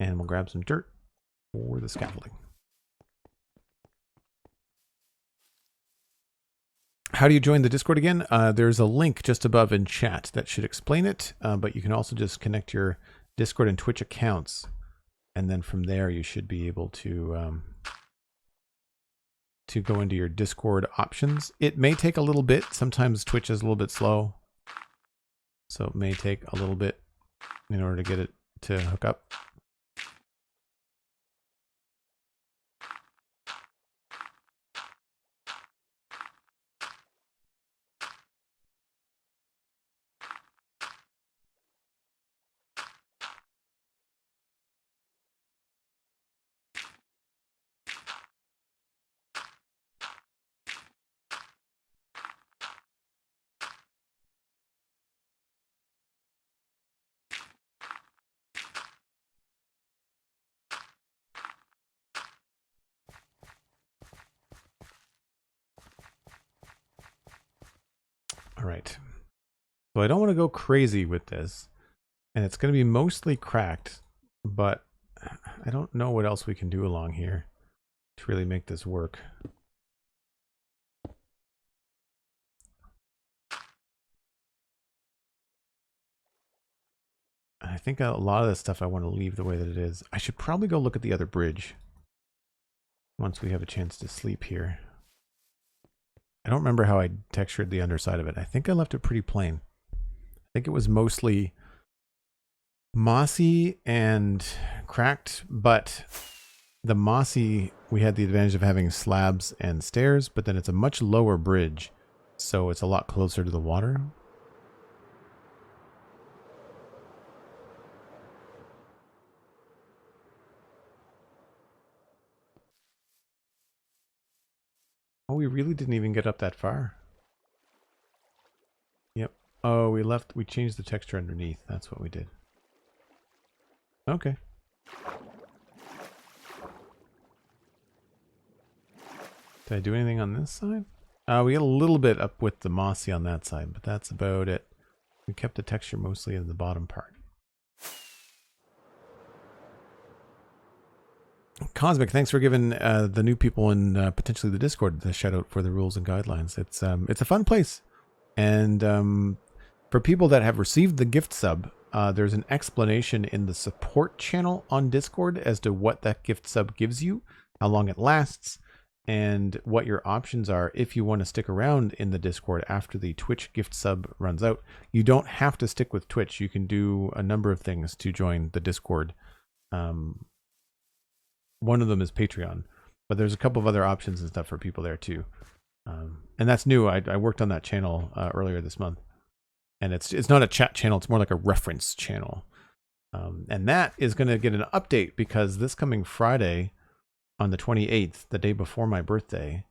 And we'll grab some dirt for the scaffolding. How do you join the Discord again? There's a link just above in chat that should explain it, but you can also just connect your Discord and Twitch accounts, and then from there you should be able to go into your Discord options. It may take a little bit. Sometimes Twitch is a little bit slow, so it may take a little bit in order to get it to hook up. All right. So I don't want to go crazy with this, and it's going to be mostly cracked, but I don't know what else we can do along here to really make this work. I think a lot of this stuff I want to leave the way that it is. I should probably go look at the other bridge once we have a chance to sleep here. I don't remember how I textured the underside of it. I think I left it pretty plain. I think it was mostly mossy and cracked, but the mossy, we had the advantage of having slabs and stairs, but then it's a much lower bridge, so it's a lot closer to the water. Oh, we really didn't even get up that far. Yep. Oh, we changed the texture underneath. That's what we did. Okay. Did I do anything on this side? We get a little bit up with the mossy on that side, but that's about it. We kept the texture mostly in the bottom part. Cosmic, thanks for giving the new people in potentially the Discord the shout out for the rules and guidelines. It's a fun place, and for people that have received the gift sub, there's an explanation in the support channel on Discord as to what that gift sub gives you, how long it lasts, and what your options are if you want to stick around in the Discord after the Twitch gift sub runs out. You don't have to stick with Twitch. You can do a number of things to join the Discord. One of them is Patreon, but there's a couple of other options and stuff for people there too. And that's new. I worked on that channel earlier this month, and it's not a chat channel. It's more like a reference channel. And that is going to get an update because this coming Friday on the 28th, the day before my birthday,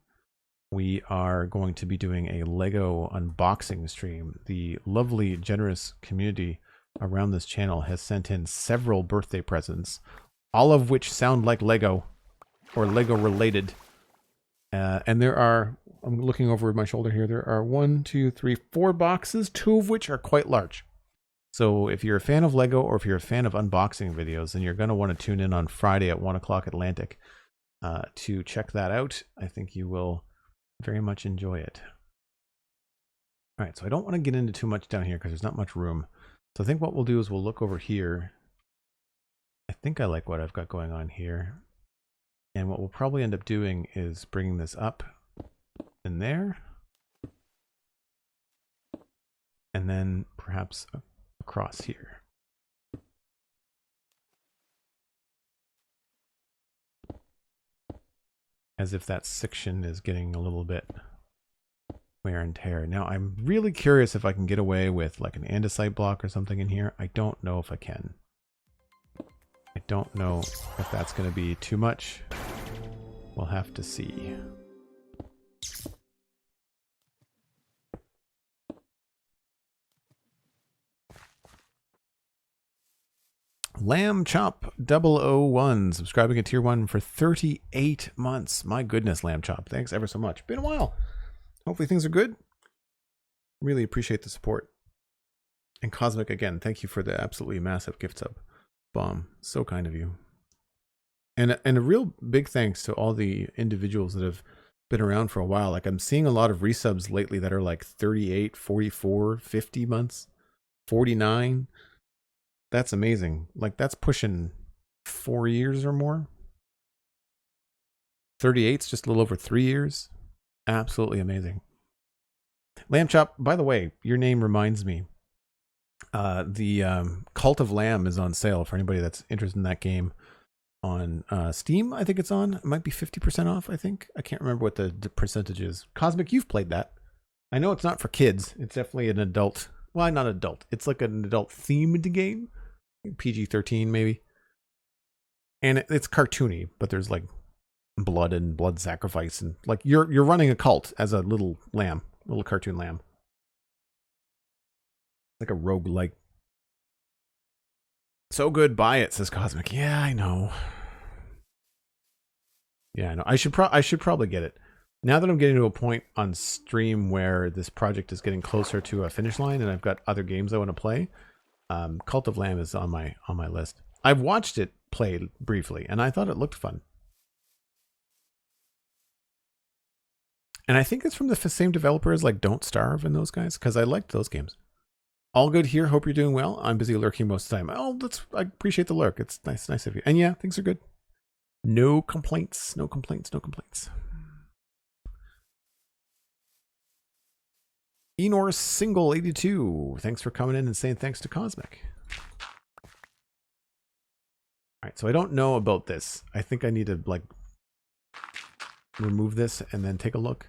we are going to be doing a Lego unboxing stream. The lovely, generous community around this channel has sent in several birthday presents, all of which sound like Lego or Lego related. And there are, I'm looking over my shoulder here, there are 4 boxes, 2 of which are quite large. So if you're a fan of Lego or if you're a fan of unboxing videos, then you're going to want to tune in on Friday at 1 o'clock Atlantic to check that out. I think you will very much enjoy it. All right, so I don't want to get into too much down here because there's not much room. So I think what we'll do is we'll look over here. I think I like what I've got going on here. And what we'll probably end up doing is bringing this up in there. And then perhaps across here. As if that section is getting a little bit wear and tear. Now I'm really curious if I can get away with like an andesite block or something in here. I don't know if I can. I don't know if that's going to be too much. We'll have to see. Lamb Chop 001 subscribing at tier 1 for 38 months. My goodness, Lamb Chop. Thanks ever so much. Been a while. Hopefully things are good. Really appreciate the support. And Cosmic, again, thank you for the absolutely massive gift sub. Bomb. So kind of you. And a real big thanks to all the individuals that have been around for a while. Like I'm seeing a lot of resubs lately that are like 38, 44, 50 months, 49. That's amazing. Like that's pushing 4 years or more. 38's just a little over 3 years. Absolutely amazing. Lamb Chop, by the way, your name reminds me. The Cult of Lamb is on sale for anybody that's interested in that game on Steam. I think it's on. It might be 50% off, I think. I can't remember what the percentage is. Cosmic, you've played that. I know it's not for kids. It's definitely an adult. Well, not adult. It's like an adult themed game. PG-13 maybe. And it's cartoony, but there's like blood and blood sacrifice, and like you're running a cult as a little lamb, little cartoon lamb. Like a roguelike. So good, buy it, says Cosmic. Yeah, I know. Yeah, I know. I should probably get it. Now that I'm getting to a point on stream where this project is getting closer to a finish line and I've got other games I want to play, Cult of Lamb is on my list. I've watched it play briefly and I thought it looked fun. And I think it's from the same developers like Don't Starve and those guys, because I liked those games. All good here. Hope you're doing well. I'm busy lurking most of the time. Oh, I appreciate the lurk. It's nice of you. And yeah, things are good. No complaints. No complaints. No complaints. Enor Single 82. Thanks for coming in and saying thanks to Cosmic. All right, so I don't know about this. I think I need to like remove this and then take a look.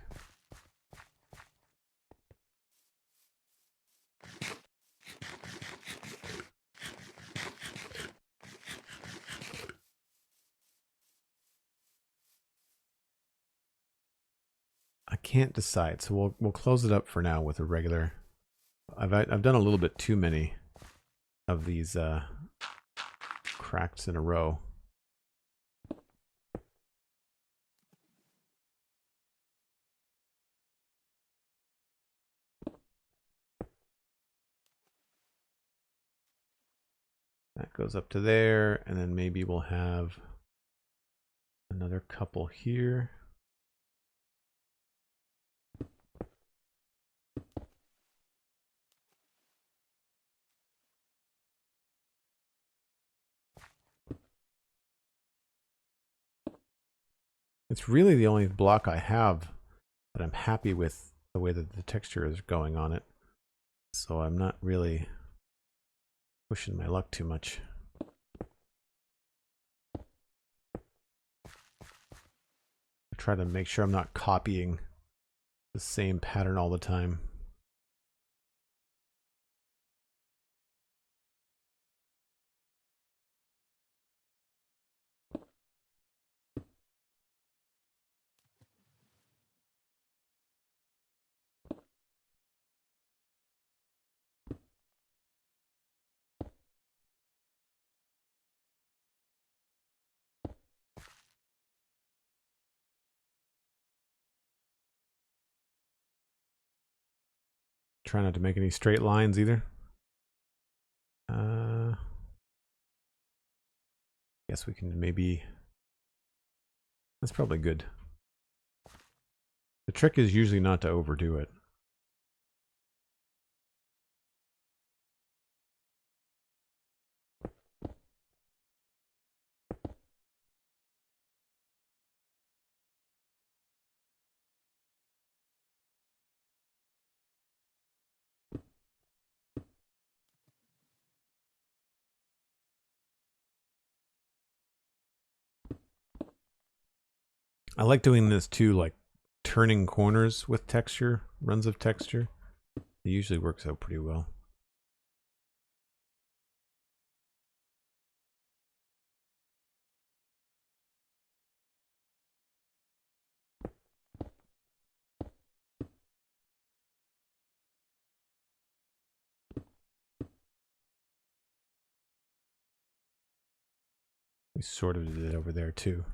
I can't decide, so we'll close it up for now with a regular. I've done a little bit too many of these cracks in a row. That goes up to there, and then maybe we'll have another couple here. It's really the only block I have that I'm happy with the way that the texture is going on it. So I'm not really pushing my luck too much. I try to make sure I'm not copying the same pattern all the time. Try not to make any straight lines either. Guess we can maybe. That's probably good. The trick is usually not to overdo it. I like doing this too, like turning corners with texture, runs of texture. It usually works out pretty well. We sort of did it over there too.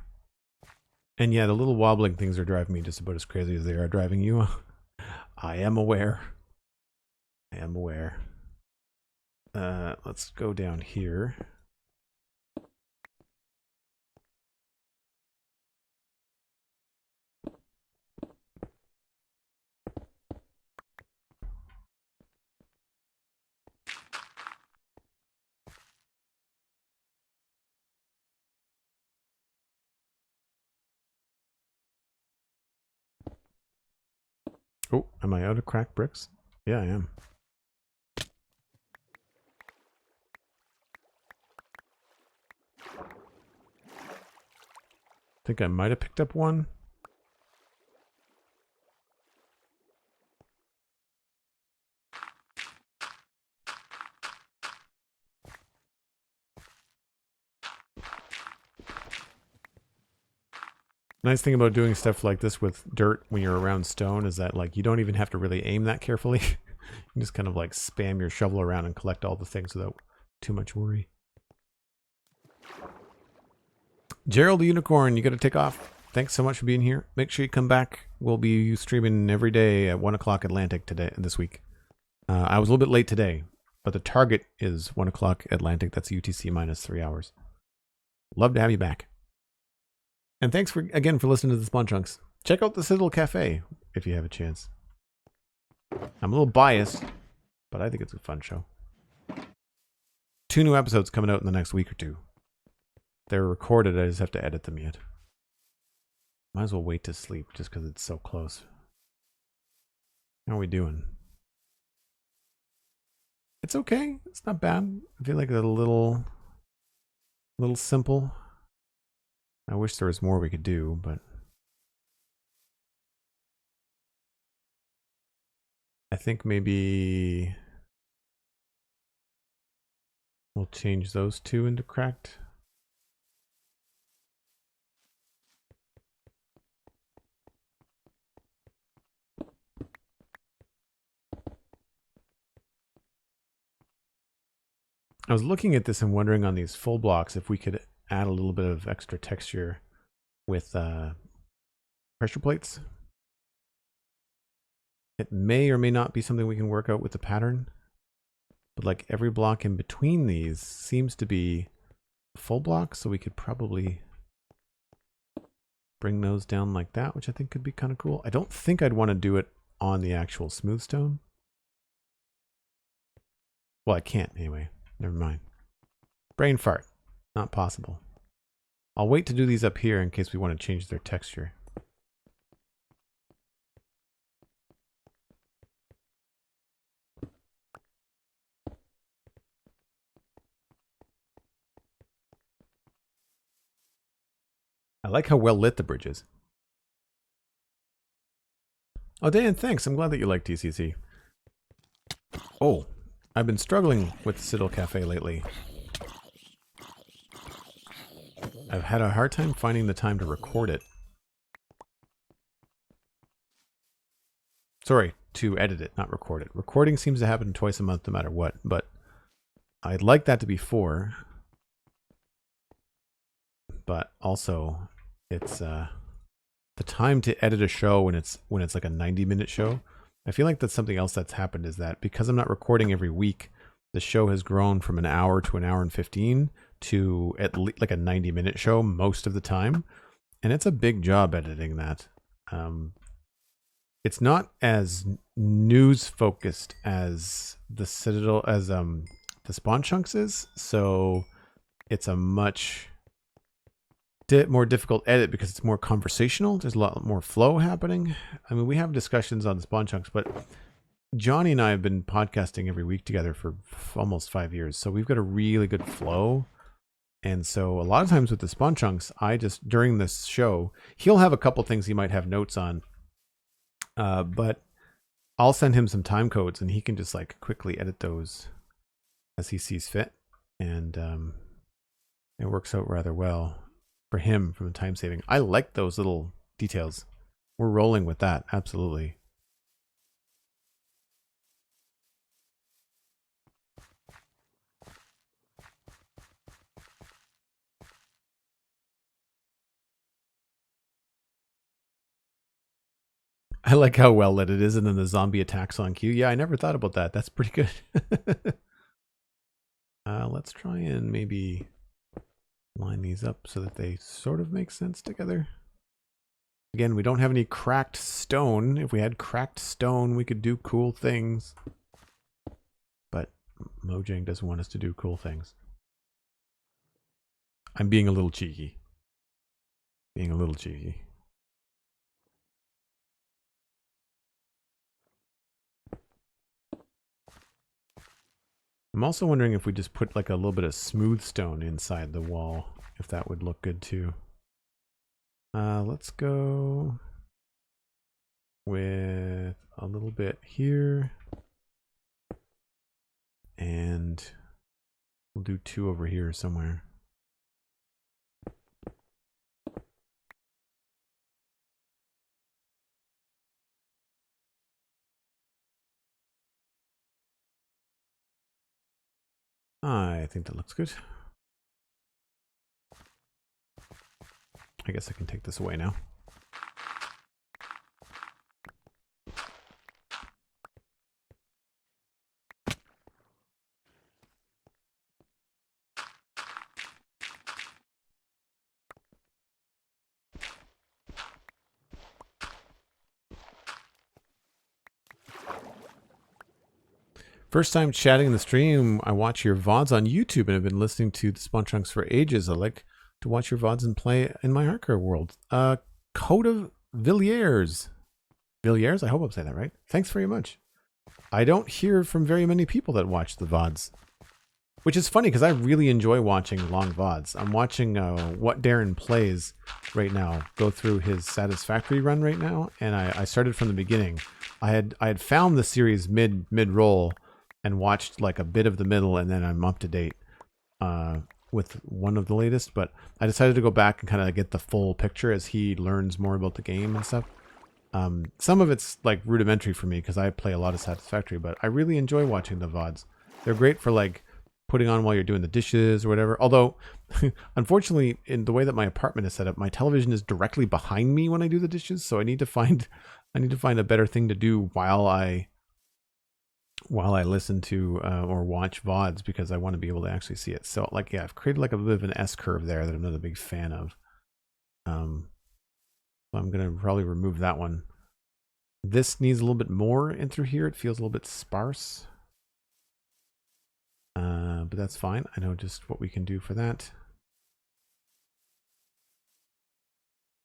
And yeah, the little wobbling things are driving me just about as crazy as they are driving you. I am aware. I am aware. Let's go down here. Oh, am I out of cracked bricks? Yeah, I am. think I might have picked up one. Nice thing about doing stuff like this with dirt when you're around stone is that like you don't even have to really aim that carefully. You just kind of like spam your shovel around and collect all the things without too much worry. Gerald the Unicorn, you got to take off. Thanks so much for being here. Make sure you come back. We'll be streaming every day at 1 o'clock Atlantic this week. I was a little bit late today, but the target is 1 o'clock Atlantic. That's UTC minus 3 hours. Love to have you back. And thanks again for listening to the Spawn Chunks. Check out the Citadel Cafe if you have a chance. I'm a little biased, but I think it's a fun show. 2 new episodes coming out in the next week or 2. They're recorded, I just have to edit them yet. Might as well wait to sleep just because it's so close. How are we doing? It's okay. It's not bad. I feel like a little simple. I wish there was more we could do, but I think maybe we'll change those 2 into cracked. I was looking at this and wondering on these full blocks if we could add a little bit of extra texture with pressure plates. It may or may not be something we can work out with the pattern, but like every block in between these seems to be a full block, so we could probably bring those down like that, which I think could be kind of cool. I don't think I'd want to do it on the actual smooth stone. Well, I can't anyway. Never mind. Brain fart. Not possible. I'll wait to do these up here in case we want to change their texture. I like how well lit the bridge is. Oh, Dan, thanks. I'm glad that you like TCC. Oh, I've been struggling with the Citadel Cafe lately. I've had a hard time finding the time to record it. Sorry, to edit it, not record it. Recording seems to happen twice a month no matter what, but I'd like that to be 4. But also, it's the time to edit a show when it's like a 90-minute show. I feel like that's something else that's happened is that because I'm not recording every week, the show has grown from an hour to an hour and 15 to at least like a 90-minute show most of the time. And it's a big job editing that. It's not as news focused as the Citadel, as the Spawn Chunks is. So it's a much more difficult edit because it's more conversational. There's a lot more flow happening. I mean, we have discussions on the Spawn Chunks, but Johnny and I have been podcasting every week together for almost 5 years. So we've got a really good flow. And so a lot of times with the Spawn Chunks, I just, during this show, he'll have a couple things he might have notes on. But I'll send him some time codes and he can just like quickly edit those as he sees fit. And it works out rather well for him from the time saving. I like those little details. We're rolling with that. Absolutely. I like how well lit it is, and then the zombie attacks on cue. Yeah, I never thought about that. That's pretty good. Let's try and maybe line these up so that they sort of make sense together. Again, we don't have any cracked stone. If we had cracked stone, we could do cool things. But Mojang doesn't want us to do cool things. I'm being a little cheeky. Being a little cheeky. I'm also wondering if we just put like a little bit of smooth stone inside the wall, if that would look good too. Let's go with a little bit here. And we'll do 2 over here somewhere. I think that looks good. I guess I can take this away now. First time chatting in the stream. I watch your VODs on YouTube and have been listening to the Spawn Chunks for ages. I like to watch your VODs and play in my hardcore world. Code of Villiers. Villiers? I hope I'm saying that right. Thanks very much. I don't hear from very many people that watch the VODs. Which is funny because I really enjoy watching long VODs. I'm watching What Darren Plays right now go through his Satisfactory run right now. And I started from the beginning. I had found the series mid-roll and watched like a bit of the middle, and then I'm up to date with one of the latest. But I decided to go back and kind of get the full picture as he learns more about the game and stuff. Some of it's like rudimentary for me because I play a lot of Satisfactory, but I really enjoy watching the VODs. They're great for like putting on while you're doing the dishes or whatever. Although, unfortunately, in the way that my apartment is set up, my television is directly behind me when I do the dishes. So I need to find a better thing to do while I listen to or watch VODs, because I want to be able to actually see it. So like, yeah, I've created like a bit of an S curve there that I'm not a big fan of. So I'm going to probably remove that one. This needs a little bit more in through here. It feels a little bit sparse. But that's fine. I know just what we can do for that.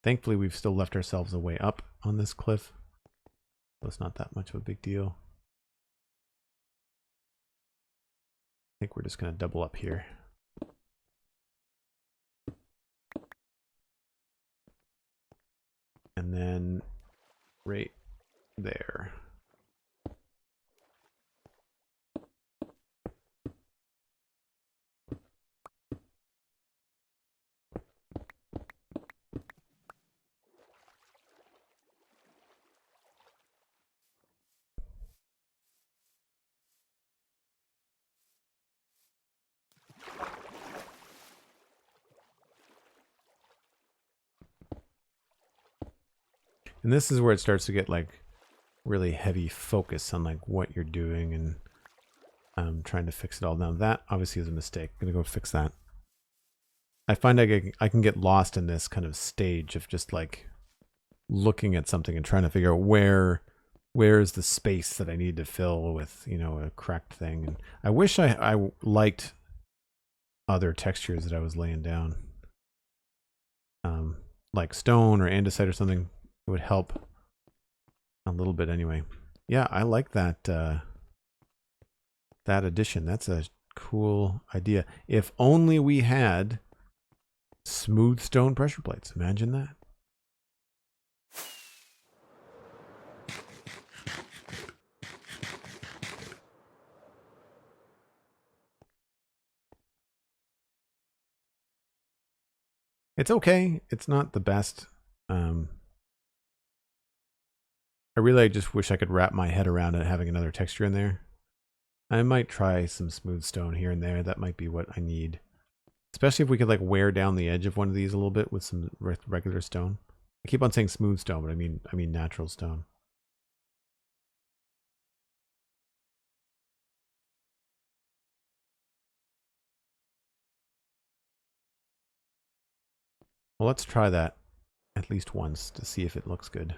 Thankfully, we've still left ourselves a way up on this cliff, so it's not that much of a big deal. I think we're just going to double up here. And then right there. And this is where it starts to get like really heavy focus on like what you're doing and trying to fix it all. Now that obviously is a mistake. I'm gonna go fix that. I find I can get lost in this kind of stage of just like looking at something and trying to figure out where is the space that I need to fill with, you know, a cracked thing. And I wish I liked other textures that I was laying down, like stone or andesite or something. It would help a little bit anyway. Yeah, I like that that addition. That's a cool idea. If only we had smooth stone pressure plates. Imagine that. It's okay. It's not the best. I really just wish I could wrap my head around it having another texture in there. I might try some smooth stone here and there. That might be what I need. Especially if we could like wear down the edge of one of these a little bit with some regular stone. I keep on saying smooth stone, but I mean natural stone. Well, let's try that at least once to see if it looks good.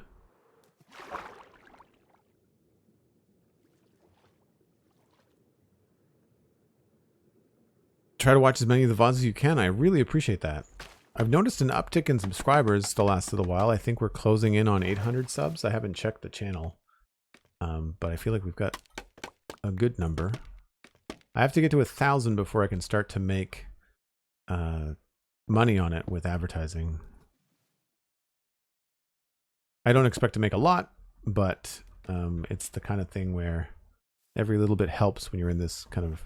Try to watch as many of the VODs as you can. I really appreciate that. I've noticed an uptick in subscribers the last little while. I think we're closing in on 800 subs. I haven't checked the channel, but I feel like we've got a good number. I have to get to 1,000 before I can start to make money on it with advertising. I don't expect to make a lot, but it's the kind of thing where every little bit helps when you're in this kind of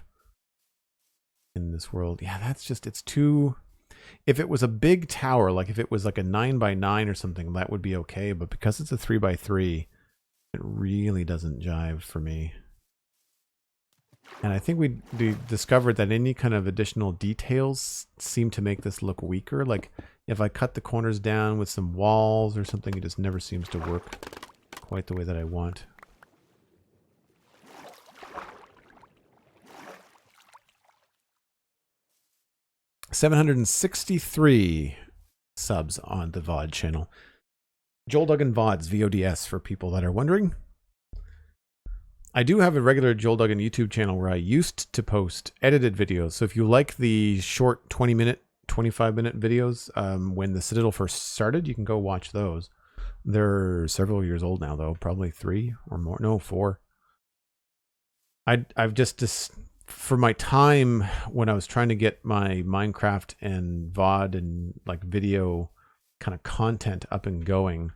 in this world. Yeah, that's just, it's too, if it was a big tower, like if it was like a 9x9 or something, that would be okay. But because it's a 3x3, it really doesn't jive for me. And I think we discovered that any kind of additional details seem to make this look weaker. Like if I cut the corners down with some walls or something, it just never seems to work quite the way that I want. $763 subs on the VOD channel. Joel Duggan VODs, VODS, for people that are wondering. I do have a regular Joel Duggan YouTube channel where I used to post edited videos. So if you like the short 20-minute, 25-minute videos when the Citadel first started, you can go watch those. They're several years old now, though. Probably 3 or more. No, 4. I've just for my time when I was trying to get my Minecraft and VOD and like video kind of content up and going,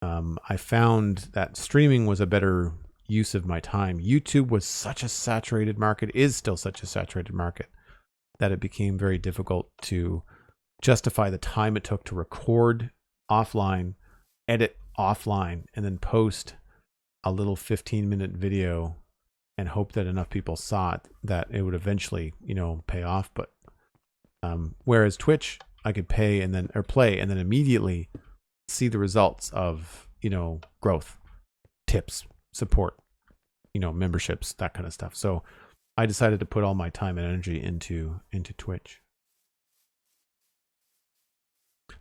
I found that streaming was a better use of my time. YouTube was such a saturated market, is still such a saturated market, that it became very difficult to justify the time it took to record offline, edit offline, and then post a little 15-minute video and hope that enough people saw it that it would eventually, you know, pay off. But whereas Twitch, I could pay and then, or play and then immediately see the results of, you know, growth, tips, support, you know, memberships, that kind of stuff. So I decided to put all my time and energy into Twitch.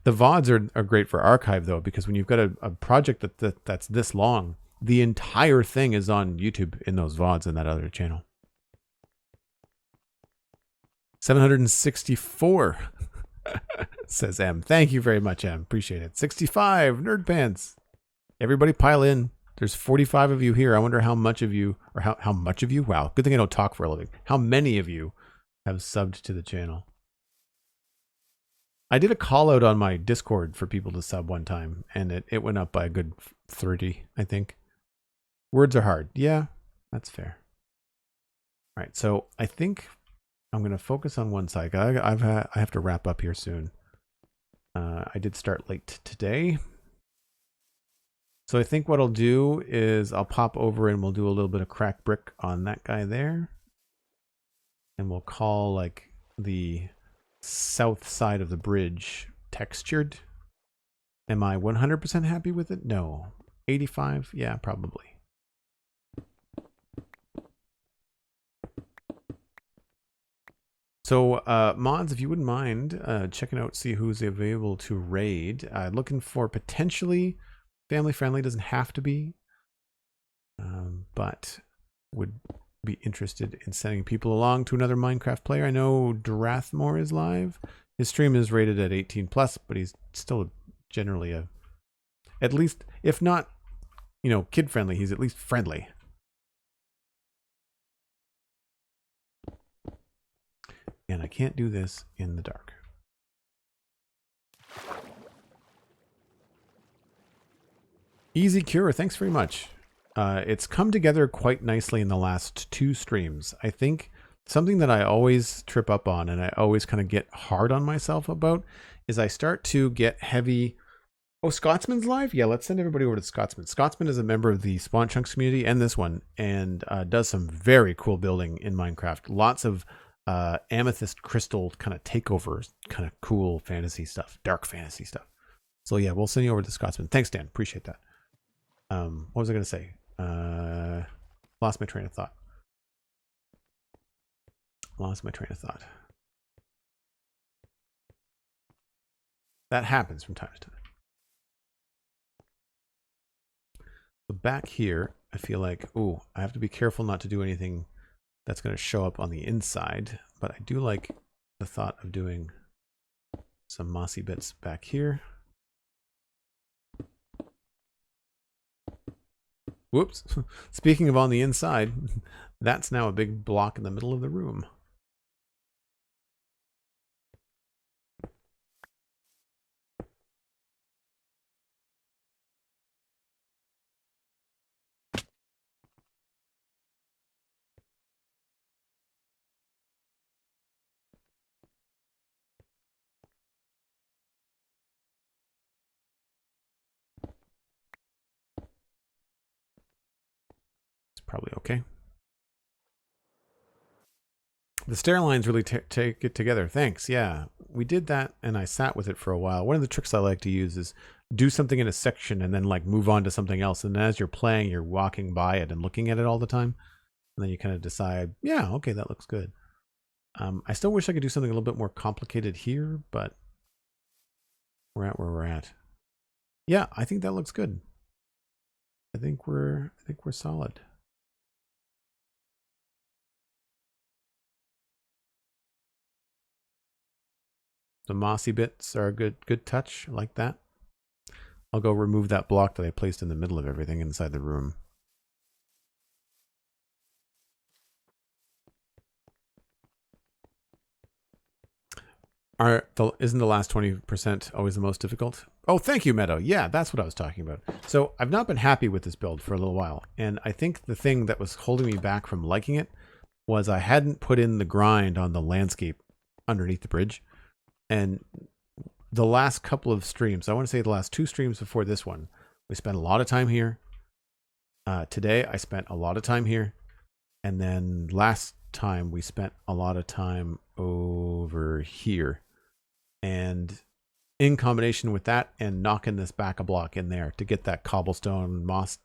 The VODs are great for archive though, because when you've got a project that's this long, the entire thing is on YouTube in those VODs in that other channel. 764 says M. Thank you very much, M. Appreciate it. 65 Nerd Pants. Everybody pile in. There's 45 of you here. I wonder how much of you, or how much of you? Wow, good thing I don't talk for a living. How many of you have subbed to the channel? I did a call out on my Discord for people to sub one time, and it went up by a good 30, I think. Words are hard. Yeah, that's fair. All right, so I think I'm going to focus on one side. I have to wrap up here soon. I did start late today. So I think what I'll do is I'll pop over and we'll do a little bit of crack brick on that guy there. And we'll call like the south side of the bridge textured. Am I 100% happy with it? No. 85? Yeah, probably. So mods, if you wouldn't mind checking out, see who's available to raid. Looking for potentially family friendly, doesn't have to be, but would be interested in sending people along to another Minecraft player. I know Drathmore is live. His stream is rated at 18+, but he's still generally at least, if not, you know, kid friendly, he's at least friendly. And I can't do this in the dark. Easy Cure, thanks very much. It's come together quite nicely in the last 2 streams. I think something that I always trip up on and I always kind of get hard on myself about is I start to get heavy. Oh, Scotsman's live? Yeah, let's send everybody over to Scotsman. Scotsman is a member of the Spawn Chunks community and this one, and does some very cool building in Minecraft. Lots of amethyst crystal kind of takeovers, kind of cool fantasy stuff, dark fantasy stuff. So yeah, we'll send you over to Scotsman. Thanks, Dan. Appreciate that. What was I going to say? Lost my train of thought. That happens from time to time. So back here, I feel like, oh, I have to be careful not to do anything that's going to show up on the inside, but I do like the thought of doing some mossy bits back here. Whoops. Speaking of on the inside, that's now a big block in the middle of the room. probably okay. The stair lines really take it together. Thanks. Yeah, we did that, and I sat with it for a while. One of the tricks I like to use is do something in a section and then like move on to something else. And then as you're playing, you're walking by it and looking at it all the time. And then you kind of decide, yeah, okay, that looks good. I still wish I could do something a little bit more complicated here, but we're at where we're at. Yeah, I think that looks good. I think we're solid. The mossy bits are a good touch. I like that. I'll go remove that block that I placed in the middle of everything inside the room. Isn't the last 20% always the most difficult? Oh, thank you, Meadow. Yeah, that's what I was talking about. So I've not been happy with this build for a little while. And I think the thing that was holding me back from liking it was I hadn't put in the grind on the landscape underneath the bridge. And the last couple of streams, I want to say the last 2 streams before this one, we spent a lot of time here. Today, I spent a lot of time here. And then last time, we spent a lot of time over here. And in combination with that and knocking this back a block in there to get that cobblestone moss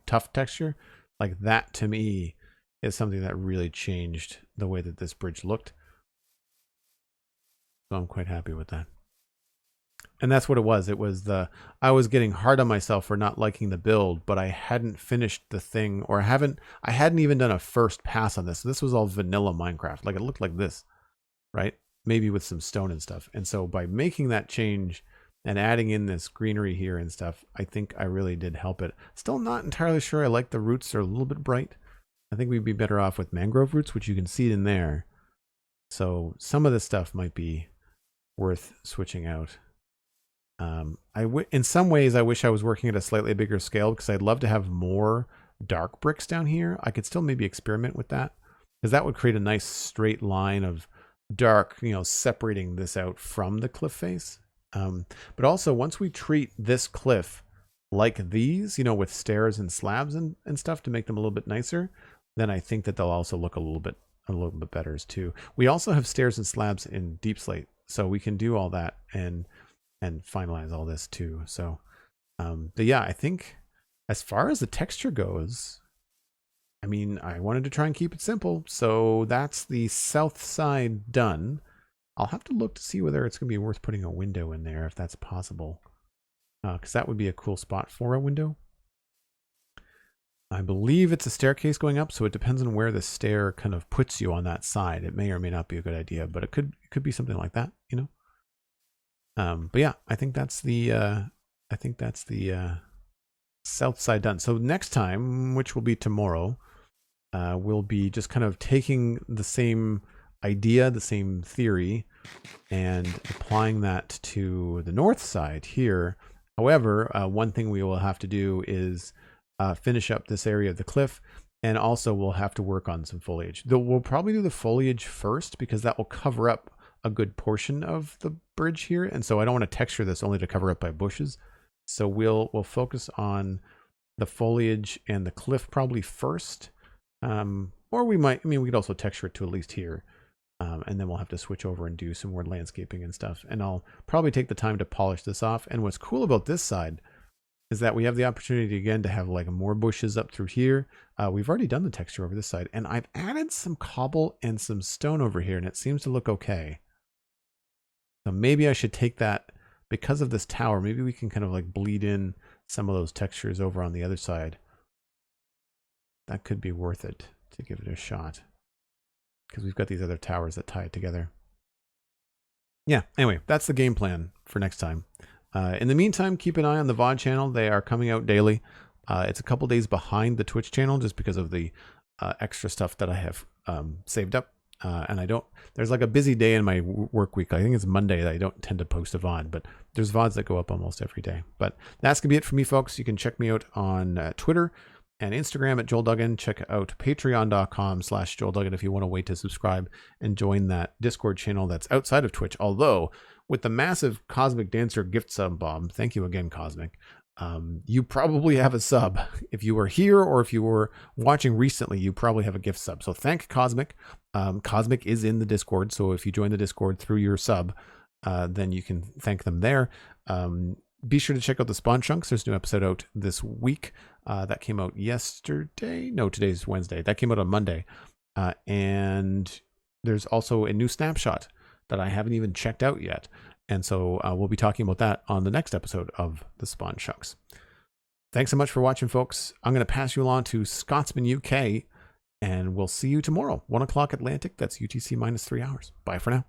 tough texture, like that to me is something that really changed the way that this bridge looked. So I'm quite happy with that. And that's what it was. It was I was getting hard on myself for not liking the build, but I hadn't finished the thing, or I hadn't even done a first pass on this. So this was all vanilla Minecraft. Like it looked like this, right? Maybe with some stone and stuff. And so by making that change and adding in this greenery here and stuff, I think I really did help it. Still not entirely sure I like the roots. They're a little bit bright. I think we'd be better off with mangrove roots, which you can see in there. So some of this stuff might be worth switching out. In some ways, I wish I was working at a slightly bigger scale because I'd love to have more dark bricks down here. I could still maybe experiment with that because that would create a nice straight line of dark, separating this out from the cliff face. But also once we treat this cliff like these, with stairs and slabs and stuff to make them a little bit nicer, then I think that they'll also look a little bit better too. We also have stairs and slabs in deep slate, so we can do all that and finalize all this too. So, but yeah, I think as far as the texture goes, I mean, I wanted to try and keep it simple. So that's the south side done. I'll have to look to see whether it's going to be worth putting a window in there, if that's possible. Because that would be a cool spot for a window. I believe it's a staircase going up, so it depends on where the stair kind of puts you on that side. It may or may not be a good idea, but it could be something like that, But yeah, I think that's the south side done. So next time, which will be tomorrow, we'll be just kind of taking the same idea, the same theory, and applying that to the north side here. However, one thing we will have to do is finish up this area of the cliff, and also we'll have to work on some foliage. Though we'll probably do the foliage first because that will cover up a good portion of the bridge here, and so I don't want to texture this only to cover up by bushes. So we'll focus on the foliage and the cliff probably first, or we could also texture it to at least here, and then we'll have to switch over and do some more landscaping and stuff. And I'll probably take the time to polish this off. And what's cool about this side is that we have the opportunity again to have like more bushes up through here. We've already done the texture over this side, and I've added some cobble and some stone over here, and it seems to look okay. So maybe I should take that because of this tower. Maybe we can kind of like bleed in some of those textures over on the other side. That could be worth it to give it a shot because we've got these other towers that tie it together. Yeah, anyway, that's the game plan for next time. In the meantime, keep an eye on the VOD channel. They are coming out daily. It's a couple days behind the Twitch channel just because of the extra stuff that I have saved up. And there's like a busy day in my work week. I think it's Monday that I don't tend to post a VOD, but there's VODs that go up almost every day. But that's going to be it for me, folks. You can check me out on Twitter and Instagram at Joel Duggan. Check out patreon.com/JoelDuggan if you want to wait to subscribe and join that Discord channel that's outside of Twitch. Although with the massive Cosmic Dancer gift sub bomb, thank you again, Cosmic. you probably have a sub. If you were here or if you were watching recently, you probably have a gift sub. So thank Cosmic. Cosmic is in the Discord. So if you join the Discord through your sub, then you can thank them there. Be sure to check out the Spawn Chunks. There's a new episode out this week. That came out yesterday. No, today's Wednesday. That came out on Monday. And there's also a new snapshot that I haven't even checked out yet. And so we'll be talking about that on the next episode of the Spawn Chunks. Thanks so much for watching, folks. I'm going to pass you along to Scotsman UK, and we'll see you tomorrow, 1 o'clock Atlantic. That's UTC minus 3 hours. Bye for now.